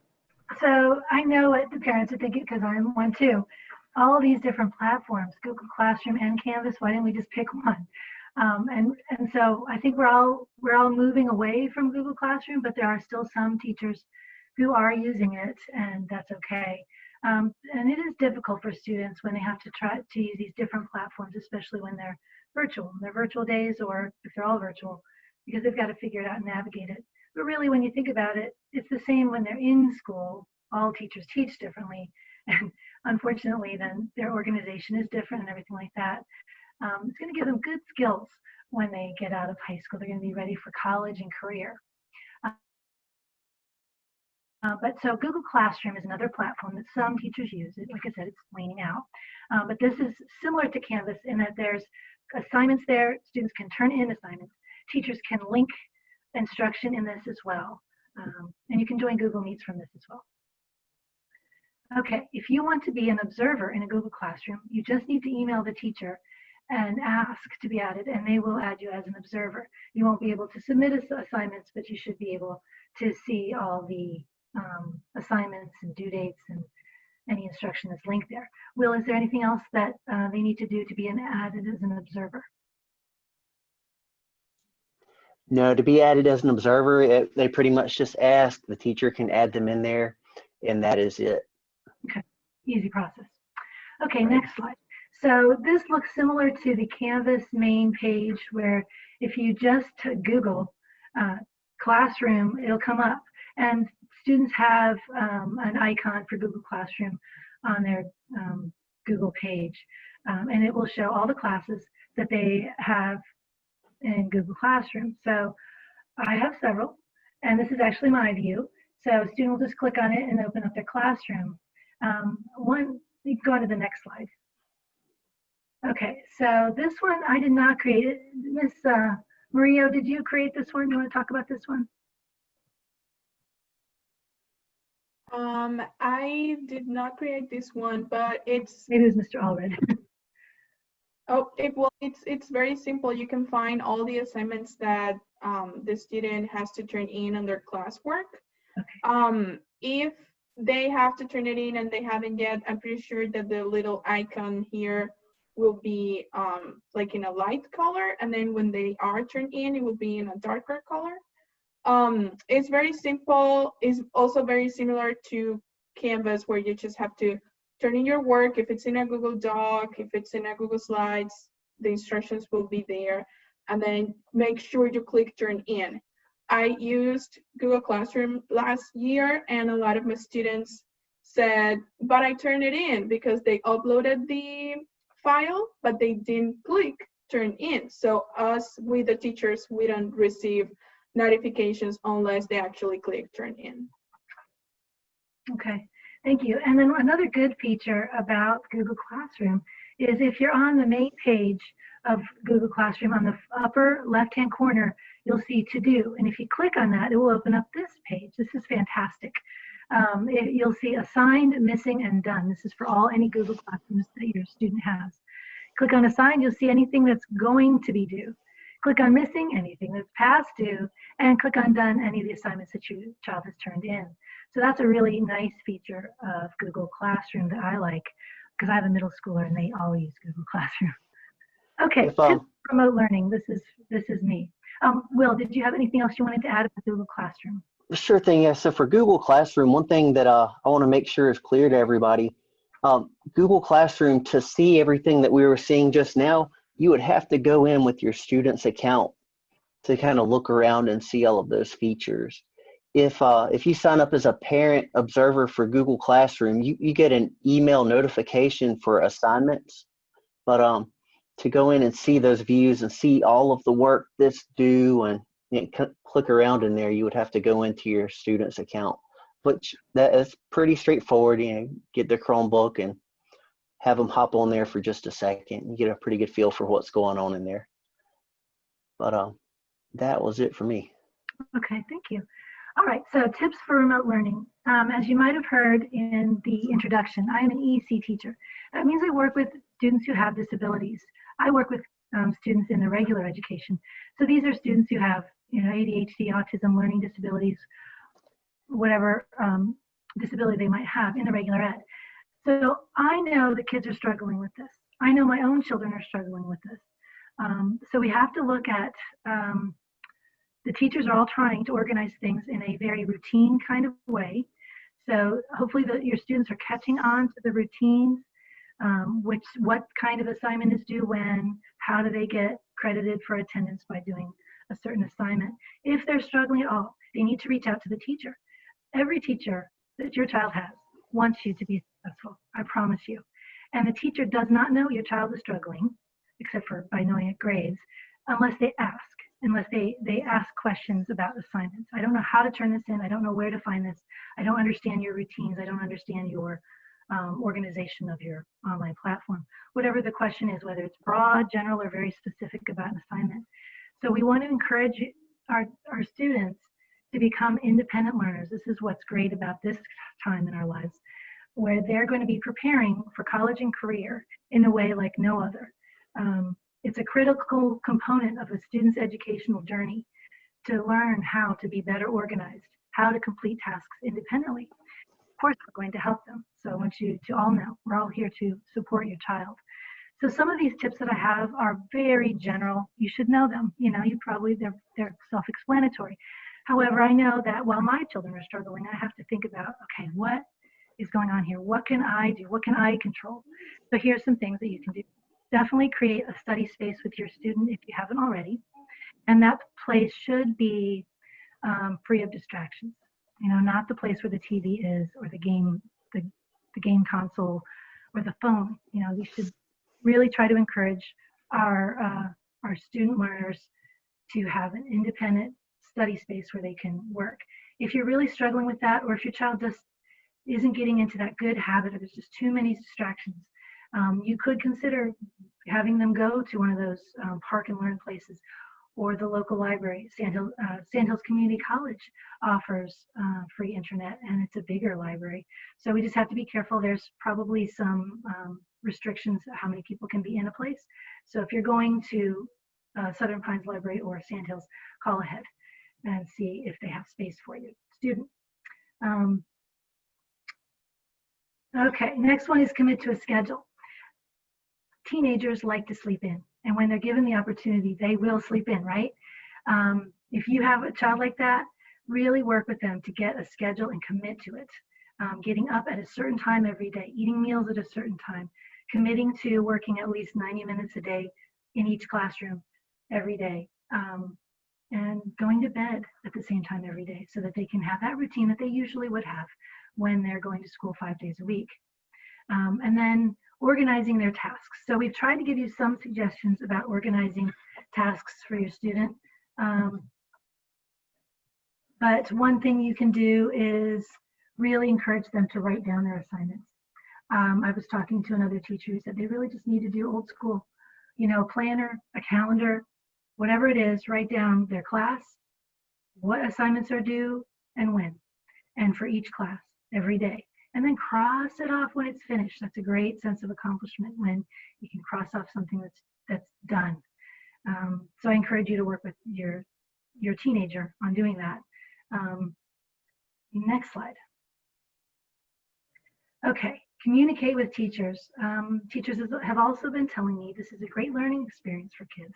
So I know what the parents are thinking, because I'm one too. All these different platforms, Google Classroom and Canvas, why didn't we just pick one? And so I think we're all moving away from Google Classroom, but there are still some teachers who are using it, and that's okay. And it is difficult for students when they have to try to use these different platforms, especially when they're virtual days, or if they're all virtual, because they've got to figure it out and navigate it. But really, when you think about it, it's the same when they're in school. All teachers teach differently, and unfortunately, then their organization is different and everything like that. It's going to give them good skills when they get out of high school. They're going to be ready for college and career. But so Google Classroom is another platform that some teachers use. Like I said, it's waning out. But this is similar to Canvas in that there's assignments there. Students can turn in assignments. Teachers can link instruction in this as well. And you can join Google Meets from this as well. Okay, if you want to be an observer in a Google Classroom, you just need to email the teacher and ask to be added, and they will add you as an observer. You won't be able to submit assignments, but you should be able to see all the assignments and due dates and any instruction that's linked there. Will, is there anything else that they need to do to be added as an observer? No, to be added as an observer, they pretty much just ask. The teacher can add them in there, and that is it. Okay, easy process. Okay, next slide. So this looks similar to the Canvas main page, where if you just Google Classroom, it'll come up. And students have an icon for Google Classroom on their Google page. And it will show all the classes that they have in Google Classroom. So I have several, and this is actually my view. So a student will just click on it and open up their classroom. You can go on to the next slide. Okay, so this one I did not create it. Miss Mario, did you create this one? You want to talk about this one? I did not create this one, but it's Maybe it was Mr. Allred. it's very simple. You can find all the assignments that the student has to turn in on their classwork. Okay. If they have to turn it in and they haven't yet, I'm pretty sure that the little icon here will be like in a light color, and then when they are turned in, it will be in a darker color. It's very simple. It's also very similar to Canvas, where you just have to turn in your work. If it's in a Google Doc, if it's in a Google Slides, the instructions will be there, and then make sure you click turn in. I used Google Classroom last year, and a lot of my students said, but I turned it in, because they uploaded the file, but they didn't click turn in. So us, with the teachers, we don't receive notifications unless they actually click turn in. Okay, thank you. And then another good feature about Google Classroom is if you're on the main page of Google Classroom, on the upper left-hand corner, you'll see to do. And if you click on that, it will open up this page. This is fantastic. You'll see assigned, missing, and done. This is for any Google Classrooms that your student has. Click on assigned, you'll see anything that's going to be due. Click on missing, anything that's past due, and click on done, any of the assignments that your child has turned in. So that's a really nice feature of Google Classroom that I like, because I have a middle schooler and they all use Google Classroom. Okay, remote learning. This is me. Will, did you have anything else you wanted to add about Google Classroom? Sure thing. Yeah. So for Google Classroom, one thing that I want to make sure is clear to everybody, Google Classroom, to see everything that we were seeing just now, you would have to go in with your student's account to kind of look around and see all of those features. If you sign up as a parent observer for Google Classroom, you get an email notification for assignments, but to go in and see those views and see all of the work that's due and click around in there, you would have to go into your student's account, which that is pretty straightforward. Get their Chromebook and have them hop on there for just a second. You get a pretty good feel for what's going on in there. But that was it for me. Okay, thank you. All right, so tips for remote learning. As you might have heard in the introduction, I am an EC teacher. That means I work with students who have disabilities. I work with students in the regular education. So these are students who have ADHD, autism, learning disabilities, whatever disability they might have in the regular ed. So I know the kids are struggling with this. I know my own children are struggling with this. So we have to look at, the teachers are all trying to organize things in a very routine kind of way. So hopefully your students are catching on to the routines, what kind of assignment is due when, how do they get credited for attendance by doing a certain assignment. If they're struggling at all, they need to reach out to the teacher. Every teacher that your child has wants you to be successful, I promise you. And the teacher does not know your child is struggling, except for by knowing it grades, unless they ask, unless they ask questions about assignments. I don't know how to turn this in. I don't know where to find this. I don't understand your routines. I don't understand your organization of your online platform. Whatever the question is, whether it's broad, general, or very specific about an assignment. So we want to encourage our students to become independent learners. This is what's great about this time in our lives, where they're going to be preparing for college and career in a way like no other. It's a critical component of a student's educational journey to learn how to be better organized, how to complete tasks independently. Of course, we're going to help them. So I want you to all know we're all here to support your child. So some of these tips that I have are very general. You should know them. You know, they're self-explanatory. However, I know that while my children are struggling, I have to think about, okay, what is going on here? What can I do? What can I control? So here's some things that you can do. Definitely create a study space with your student if you haven't already. And that place should be free of distractions. You know, not the place where the TV is or the game console or the phone. You know, we should really try to encourage our student learners to have an independent study space where they can work. If you're really struggling with that, or if your child just isn't getting into that good habit, or there's just too many distractions, you could consider having them go to one of those park and learn places, or the local library. Sandhills Community College offers free internet, and it's a bigger library. So we just have to be careful. There's probably some restrictions how many people can be in a place. So if you're going to Southern Pines Library or Sandhills, call ahead and see if they have space for you, student. Okay, next one is commit to a schedule. Teenagers like to sleep in, and when they're given the opportunity, they will sleep in, right? If you have a child like that, really work with them to get a schedule and commit to it. Getting up at a certain time every day, eating meals at a certain time, committing to working at least 90 minutes a day in each classroom every day, and going to bed at the same time every day so that they can have that routine that they usually would have when they're going to school 5 days a week. And then organizing their tasks. So we've tried to give you some suggestions about organizing tasks for your student. But one thing you can do is really encourage them to write down their assignments. I was talking to another teacher who said they really just need to do old school, you know, a planner, a calendar, whatever it is, write down their class, what assignments are due and when, and for each class every day. And then cross it off when it's finished. That's a great sense of accomplishment when you can cross off something that's done. So I encourage you to work with your teenager on doing that. Next slide. Okay, communicate with teachers. Teachers have also been telling me this is a great learning experience for kids.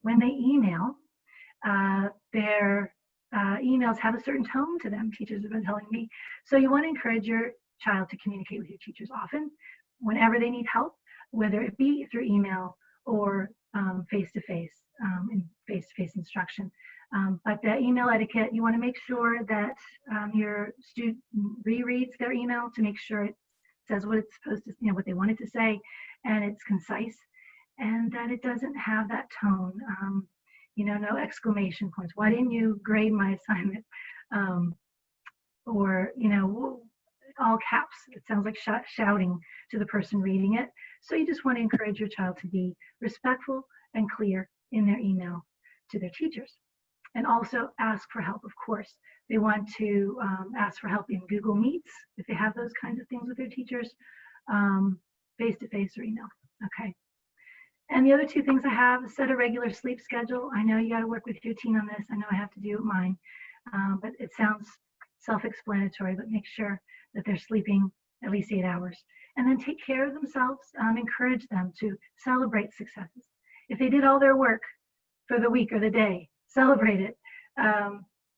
When they email, their emails have a certain tone to them, teachers have been telling me. So you want to encourage your child to communicate with your teachers often, whenever they need help, whether it be through email or face-to-face instruction. But the email etiquette, you want to make sure that your student rereads their email to make sure it says what it's supposed to, you know, what they want it to say, and it's concise, and that it doesn't have that tone. You know, no exclamation points. Why didn't you grade my assignment? Or, you know, all caps. It sounds like shouting to the person reading it. So you just want to encourage your child to be respectful and clear in their email to their teachers. And also ask for help, of course. They want to ask for help in Google Meets, if they have those kinds of things with their teachers, face-to-face or email, okay? And the other two things I have, set a regular sleep schedule. I know you got to work with your teen on this. I know I have to do mine, but it sounds self-explanatory, but make sure that they're sleeping at least 8 hours. And then take care of themselves, encourage them to celebrate successes. If they did all their work for the week or the day, celebrate it.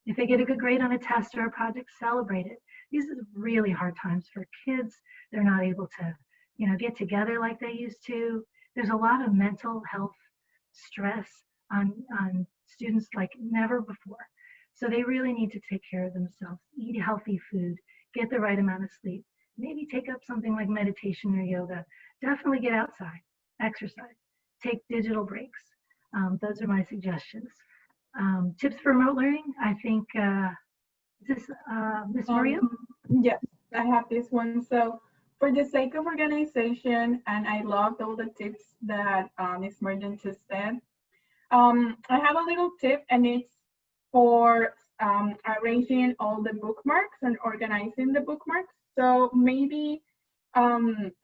If they get a good grade on a test or a project, celebrate it. These are really hard times for kids. They're not able to, you know, get together like they used to. There's a lot of mental health stress on students like never before. So they really need to take care of themselves, eat healthy food, get the right amount of sleep, maybe take up something like meditation or yoga. Definitely get outside, exercise, take digital breaks. Those are my suggestions. Tips for remote learning, I think, is this Ms. Maria? Yes, I have this one. So for the sake of organization, and I loved all the tips that Ms. Mergen just said, I have a little tip, and it's for arranging all the bookmarks and organizing the bookmarks. So maybe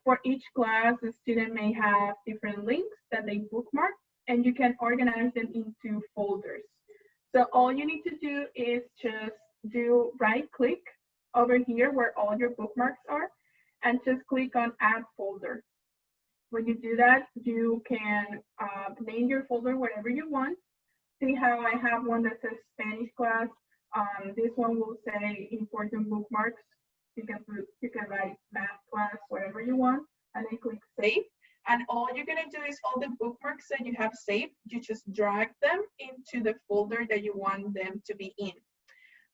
For each class, the student may have different links that they bookmark, and you can organize them into folders. So all you need to do is just do right click over here where all your bookmarks are, and just click on add folder. When you do that, you can name your folder whatever you want. See how I have one that says Spanish class. This one will say important bookmarks. You can write math class, whatever you want, and then click save. And all you're gonna do is all the bookmarks that you have saved, you just drag them into the folder that you want them to be in.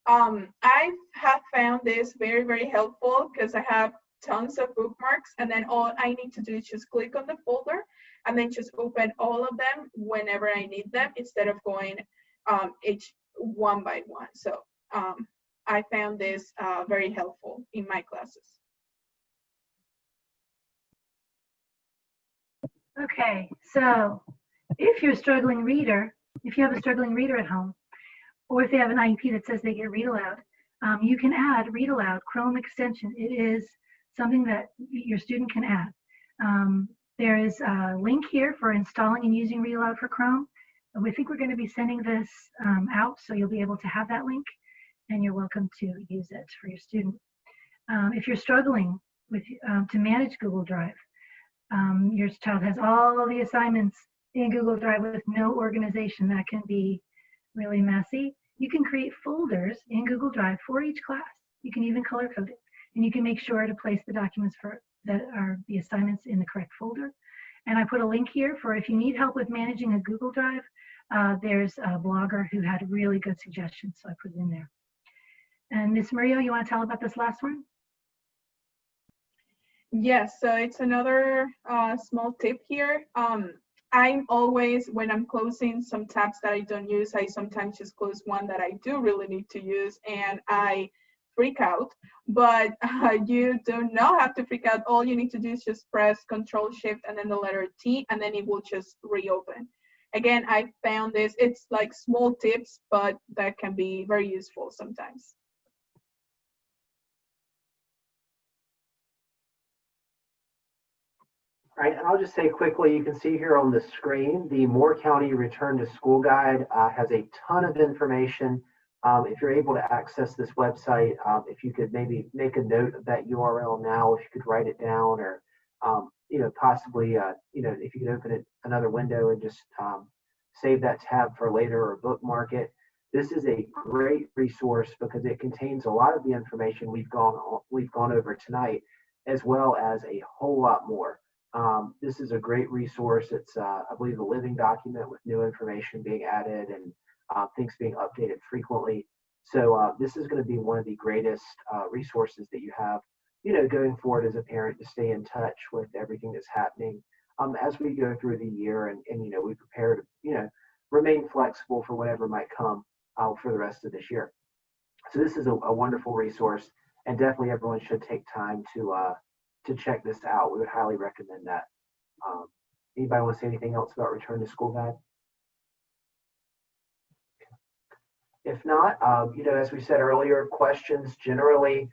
I have found this very, very helpful because I have tons of bookmarks, and then all I need to do is just click on the folder and then just open all of them whenever I need them instead of going each one by one. So I found this very helpful in my classes. Okay, so if you're a struggling reader, if you have a struggling reader at home, or if they have an IEP that says they get read aloud, you can add read aloud Chrome extension. It is something that your student can add. There is a link here for installing and using read aloud for Chrome. We think we're going to be sending this out, so you'll be able to have that link, and you're welcome to use it for your student. If you're struggling with to manage Google Drive, your child has all the assignments in Google Drive with no organization, that can be really messy. You can create folders in Google Drive for each class. You can even color code it, and you can make sure to place the documents that are the assignments in the correct folder. And I put a link here for if you need help with managing a Google Drive. There's a blogger who had really good suggestions, so I put it in there. And Ms. Murillo, you want to tell about this last one? Yes, so it's another small tip here. I'm always, when I'm closing some tabs that I don't use, I sometimes just close one that I do really need to use, and I freak out. But you do not have to freak out. All you need to do is just press Control-Shift and then the letter T, and then it will just reopen. Again, I found this, it's like small tips, but that can be very useful sometimes. All right, and I'll just say quickly, you can see here on the screen, the Moore County Return to School Guide has a ton of information. If you're able to access this website, if you could maybe make a note of that URL now, if you could write it down, or possibly if you could open it another window and just save that tab for later or bookmark it. This is a great resource because it contains a lot of the information we've gone over tonight, as well as a whole lot more. This is a great resource. It's, I believe, a living document with new information being added and things being updated frequently. So this is going to be one of the greatest resources that you have, going forward as a parent, to stay in touch with everything that's happening as we go through the year, and we prepare to, remain flexible for whatever might come for the rest of this year. So this is a wonderful resource, and definitely everyone should take time to check this out. We would highly recommend that. Anybody want to say anything else about Return to School Guide? If not, as we said earlier, questions generally,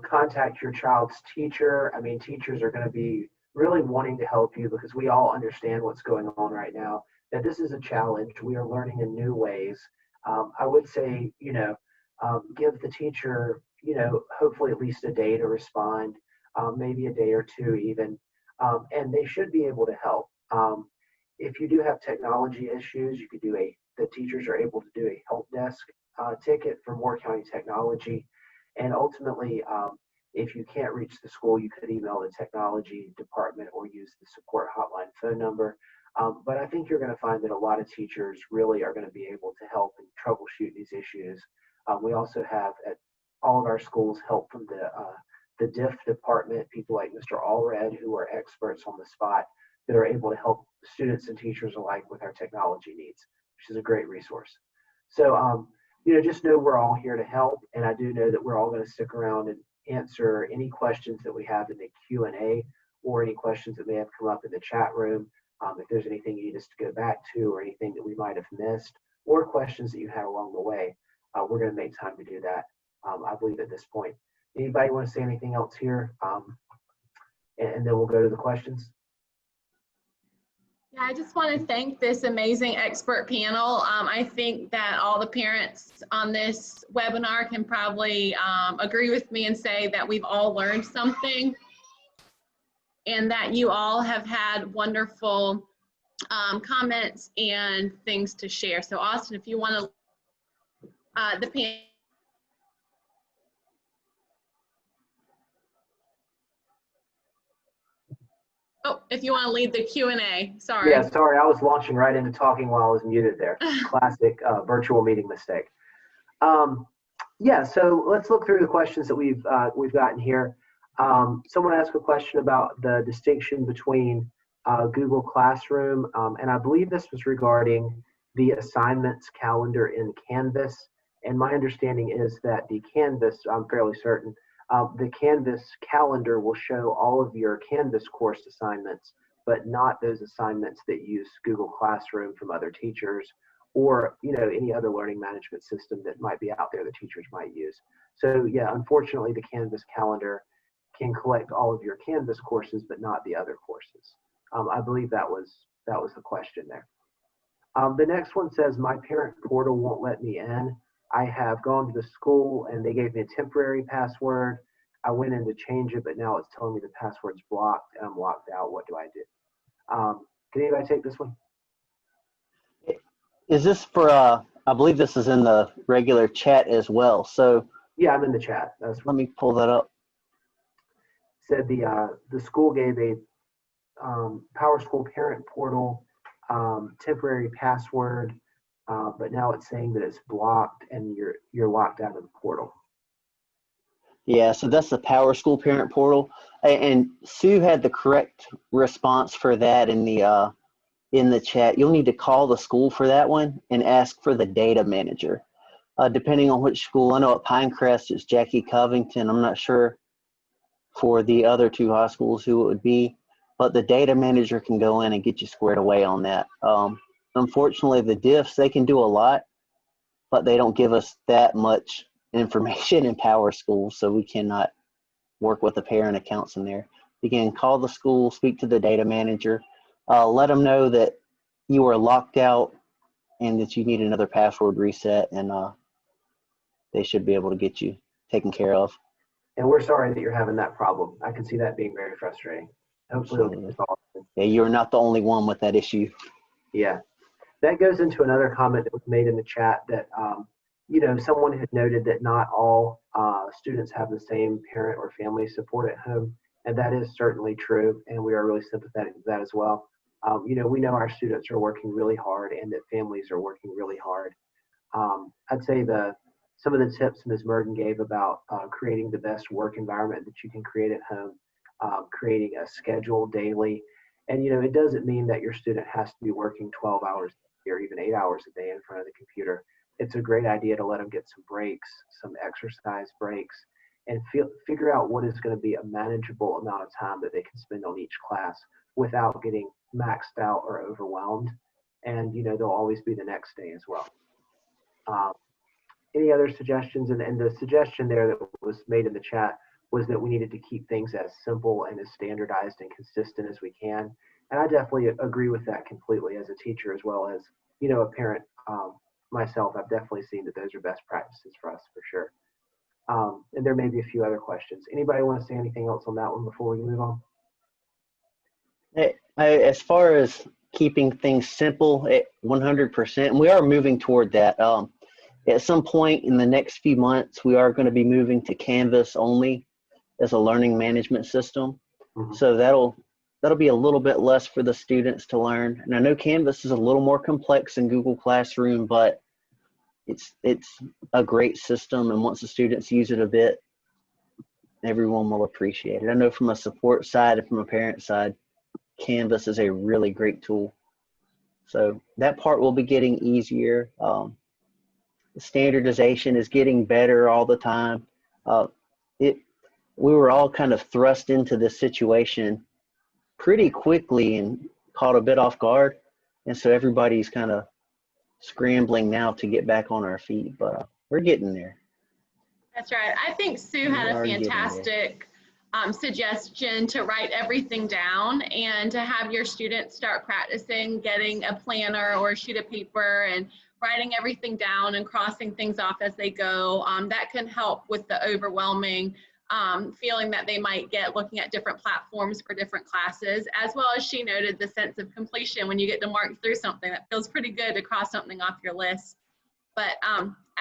contact your child's teacher. I mean, teachers are going to be really wanting to help you because we all understand what's going on right now, that this is a challenge. We are learning in new ways. I would say, give the teacher, hopefully at least a day to respond. Maybe a day or two even, and they should be able to help. If you do have technology issues, you could do the teachers are able to do a help desk ticket for Moore County Technology. And ultimately, if you can't reach the school, you could email the technology department or use the support hotline phone number. But I think you're going to find that a lot of teachers really are going to be able to help and troubleshoot these issues. We also have at all of our schools help from the DIF department, people like Mr. Allred, who are experts on the spot that are able to help students and teachers alike with our technology needs, which is a great resource. So, just know we're all here to help, and I do know that we're all going to stick around and answer any questions that we have in the Q&A or any questions that may have come up in the chat room. If there's anything you need us to go back to or anything that we might have missed or questions that you had along the way, we're going to make time to do that, I believe, at this point. Anybody want to say anything else here and then we'll go to the questions. Yeah, I just want to thank this amazing expert panel. I think that all the parents on this webinar can probably agree with me and say that we've all learned something, and that you all have had wonderful comments and things to share. So Austin, if you want to, the panel. Oh, if you want to lead the Q&A, sorry. Yeah, sorry, I was launching right into talking while I was muted there. Classic virtual meeting mistake. Yeah, so let's look through the questions that we've gotten here. Someone asked a question about the distinction between Google Classroom, and I believe this was regarding the assignments calendar in Canvas. And my understanding is that the Canvas, I'm fairly certain, the Canvas calendar will show all of your Canvas course assignments, but not those assignments that use Google Classroom from other teachers, or any other learning management system that might be out there that teachers might use. So yeah, unfortunately, the Canvas calendar can collect all of your Canvas courses, but not the other courses. I believe that was the question there. The next one says, my parent portal won't let me in. I have gone to the school and they gave me a temporary password. I went in to change it, but now it's telling me the password's blocked and I'm locked out. What do I do? Can anybody take this one? Is this for, I believe this is in the regular chat as well. So yeah, I'm in the chat. Let me pull that up. Said the school gave a Powerschool parent portal temporary password, but now it's saying that it's blocked and you're locked out of the portal. Yeah, so that's the Powerschool parent portal, and Sue had the correct response for that in the chat. You'll need to call the school for that one and ask for the data manager. Depending on which school, I know at Pinecrest it's Jackie Covington. I'm not sure for the other two high schools who it would be, but the data manager can go in and get you squared away on that. Unfortunately, the diffs, they can do a lot, but they don't give us that much information in Powerschool, so we cannot work with the parent accounts in there. Again, call the school, speak to the data manager, let them know that you are locked out and that you need another password reset, and they should be able to get you taken care of. And we're sorry that you're having that problem. I can see that being very frustrating. Hopefully it'll get resolved. Yeah, you're not the only one with that issue. Yeah. That goes into another comment that was made in the chat that, someone had noted that not all students have the same parent or family support at home. And that is certainly true. And we are really sympathetic to that as well. We know our students are working really hard and that families are working really hard. I'd say some of the tips Ms. Merton gave about creating the best work environment that you can create at home, creating a schedule daily. And, it doesn't mean that your student has to be working 12 hours or even 8 hours a day in front of the computer. It's a great idea to let them get some breaks, some exercise breaks, and figure out what is going to be a manageable amount of time that they can spend on each class without getting maxed out or overwhelmed. And, they'll always be the next day as well. Any other suggestions? And the suggestion there that was made in the chat was that we needed to keep things as simple and as standardized and consistent as we can. And I definitely agree with that completely as a teacher, as well as, a parent myself. I've definitely seen that those are best practices for us for sure. And there may be a few other questions. Anybody want to say anything else on that one before we move on? As far as keeping things simple, 100%, and we are moving toward that. At some point in the next few months, we are going to be moving to Canvas only as a learning management system. Mm-hmm. So that'll be a little bit less for the students to learn. And I know Canvas is a little more complex than Google Classroom, but it's a great system. And once the students use it a bit, everyone will appreciate it. I know from a support side and from a parent side, Canvas is a really great tool. So that part will be getting easier. Standardization is getting better all the time. We were all kind of thrust into this situation pretty quickly and caught a bit off guard. And so everybody's kind of scrambling now to get back on our feet, but we're getting there. That's right. I think Sue had a fantastic suggestion to write everything down and to have your students start practicing getting a planner or a sheet of paper and writing everything down and crossing things off as they go. That can help with the overwhelming feeling that they might get looking at different platforms for different classes, as well as she noted the sense of completion when you get to mark through something. That feels pretty good to cross something off your list. But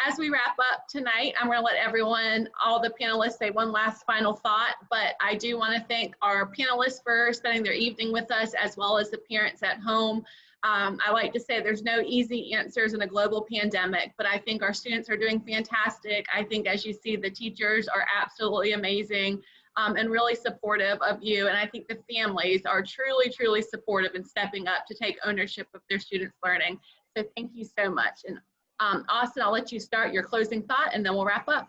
as we wrap up tonight, I'm going to let everyone, all the panelists, say one last final thought. But I do want to thank our panelists for spending their evening with us, as well as the parents at home. I like to say there's no easy answers in a global pandemic, but I think our students are doing fantastic. I think, as you see, the teachers are absolutely amazing and really supportive of you. And I think the families are truly, truly supportive and stepping up to take ownership of their students' learning. So thank you so much. And Austin, I'll let you start your closing thought and then we'll wrap up.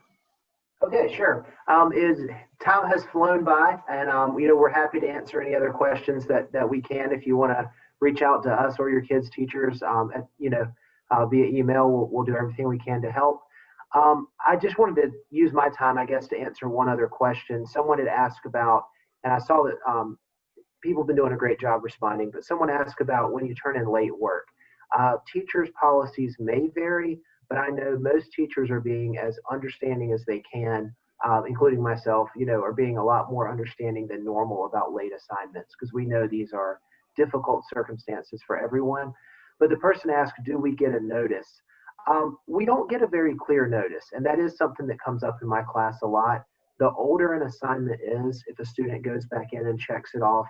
Okay, sure. Time has flown by, and we're happy to answer any other questions that we can. If you want to reach out to us or your kids' teachers, via email, we'll do everything we can to help. I just wanted to use my time, I guess, to answer one other question. Someone had asked about, and I saw that people have been doing a great job responding, but someone asked about when you turn in late work. Teachers' policies may vary, but I know most teachers are being as understanding as they can, including myself, are being a lot more understanding than normal about late assignments, because we know these are difficult circumstances for everyone. But the person asked, do we get a notice? We don't get a very clear notice, and that is something that comes up in my class a lot. The older an assignment is, if a student goes back in and checks it off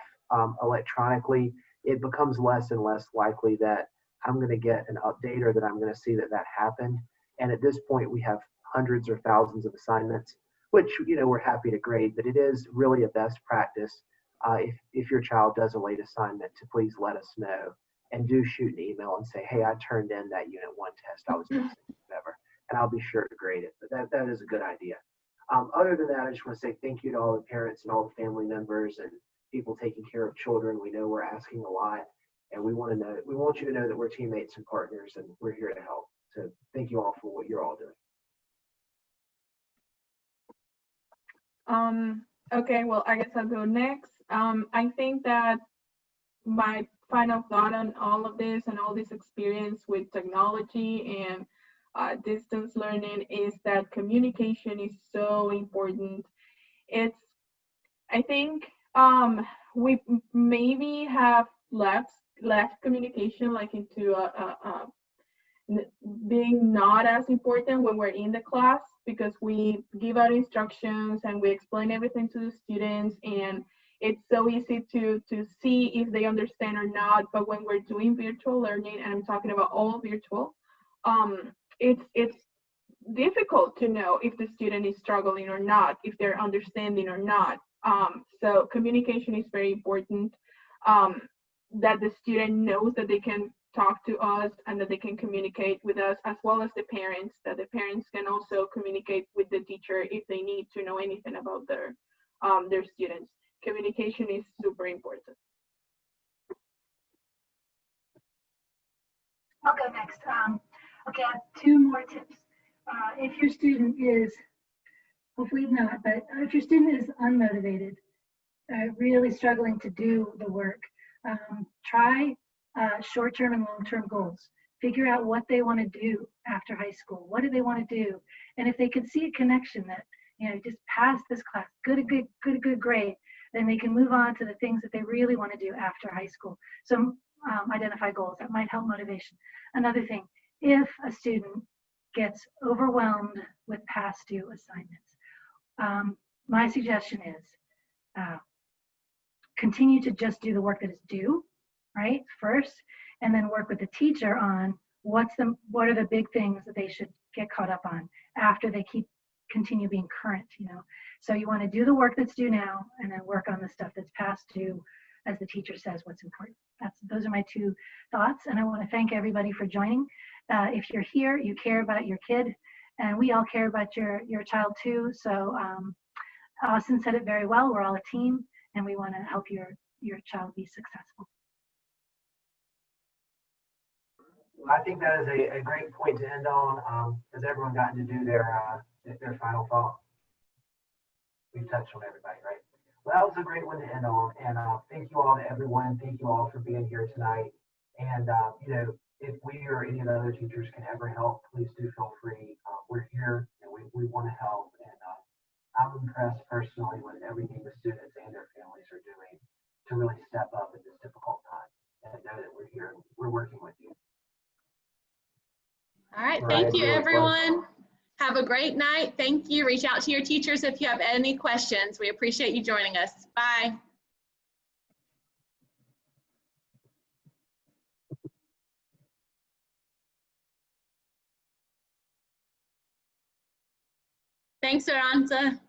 electronically, it becomes less and less likely that I'm going to get an update or that I'm going to see that happened. And at this point, we have hundreds or thousands of assignments, which we're happy to grade, but it is really a best practice if your child does a late assignment to please let us know, and do shoot an email and say, hey, I turned in that Unit 1 test I was missing, whatever, and I'll be sure to grade it. But that is a good idea. Other than that, I just want to say thank you to all the parents and all the family members and people taking care of children. We know we're asking a lot, and we want you to know that we're teammates and partners, and we're here to help. So thank you all for what you're all doing. Okay, well, I guess I'll go next. I think that my final thought on all of this and all this experience with technology and distance learning is that communication is so important. I think we maybe have left communication like into being not as important when we're in the class, because we give out instructions and we explain everything to the students, and it's so easy to see if they understand or not. But when we're doing virtual learning, and I'm talking about all virtual, it's difficult to know if the student is struggling or not, if they're understanding or not. So communication is very important, that the student knows that they can talk to us and that they can communicate with us, as well as the parents, that the parents can also communicate with the teacher if they need to know anything about their students. Communication is super important. I'll go next. Okay, I have two more tips. If your student is, hopefully not, but if your student is unmotivated, really struggling to do the work, try short-term and long-term goals. Figure out what they want to do after high school. What do they want to do? And if they can see a connection that, just pass this class, good grade, then they can move on to the things that they really want to do after high school. So identify goals. That might help motivation. Another thing, if a student gets overwhelmed with past due assignments, my suggestion is continue to just do the work that is due, right, first, and then work with the teacher on what are the big things that they should get caught up on after they continue being current, So you want to do the work that's due now and then work on the stuff that's past due as the teacher says what's important. Those are my two thoughts, and I want to thank everybody for joining. If you're here, you care about your kid, and we all care about your child too. So Austin said it very well. We're all a team, and we want to help your child be successful. Well, I think that is a great point to end on. Has everyone gotten to do their final thought? We've touched on everybody, right? Well, that was a great one to end on. And thank you all to everyone. Thank you all for being here tonight. And, you know, if we or any of the other teachers can ever help, please do feel free. We're here and we want to help. And I'm impressed personally with everything the students and their families are doing to really step up at this difficult time and know that we're here and we're working with you. All right, All thank right, you, really everyone. Have a great night. Thank you. Reach out to your teachers if you have any questions. We appreciate you joining us. Bye. Thanks, Aranza.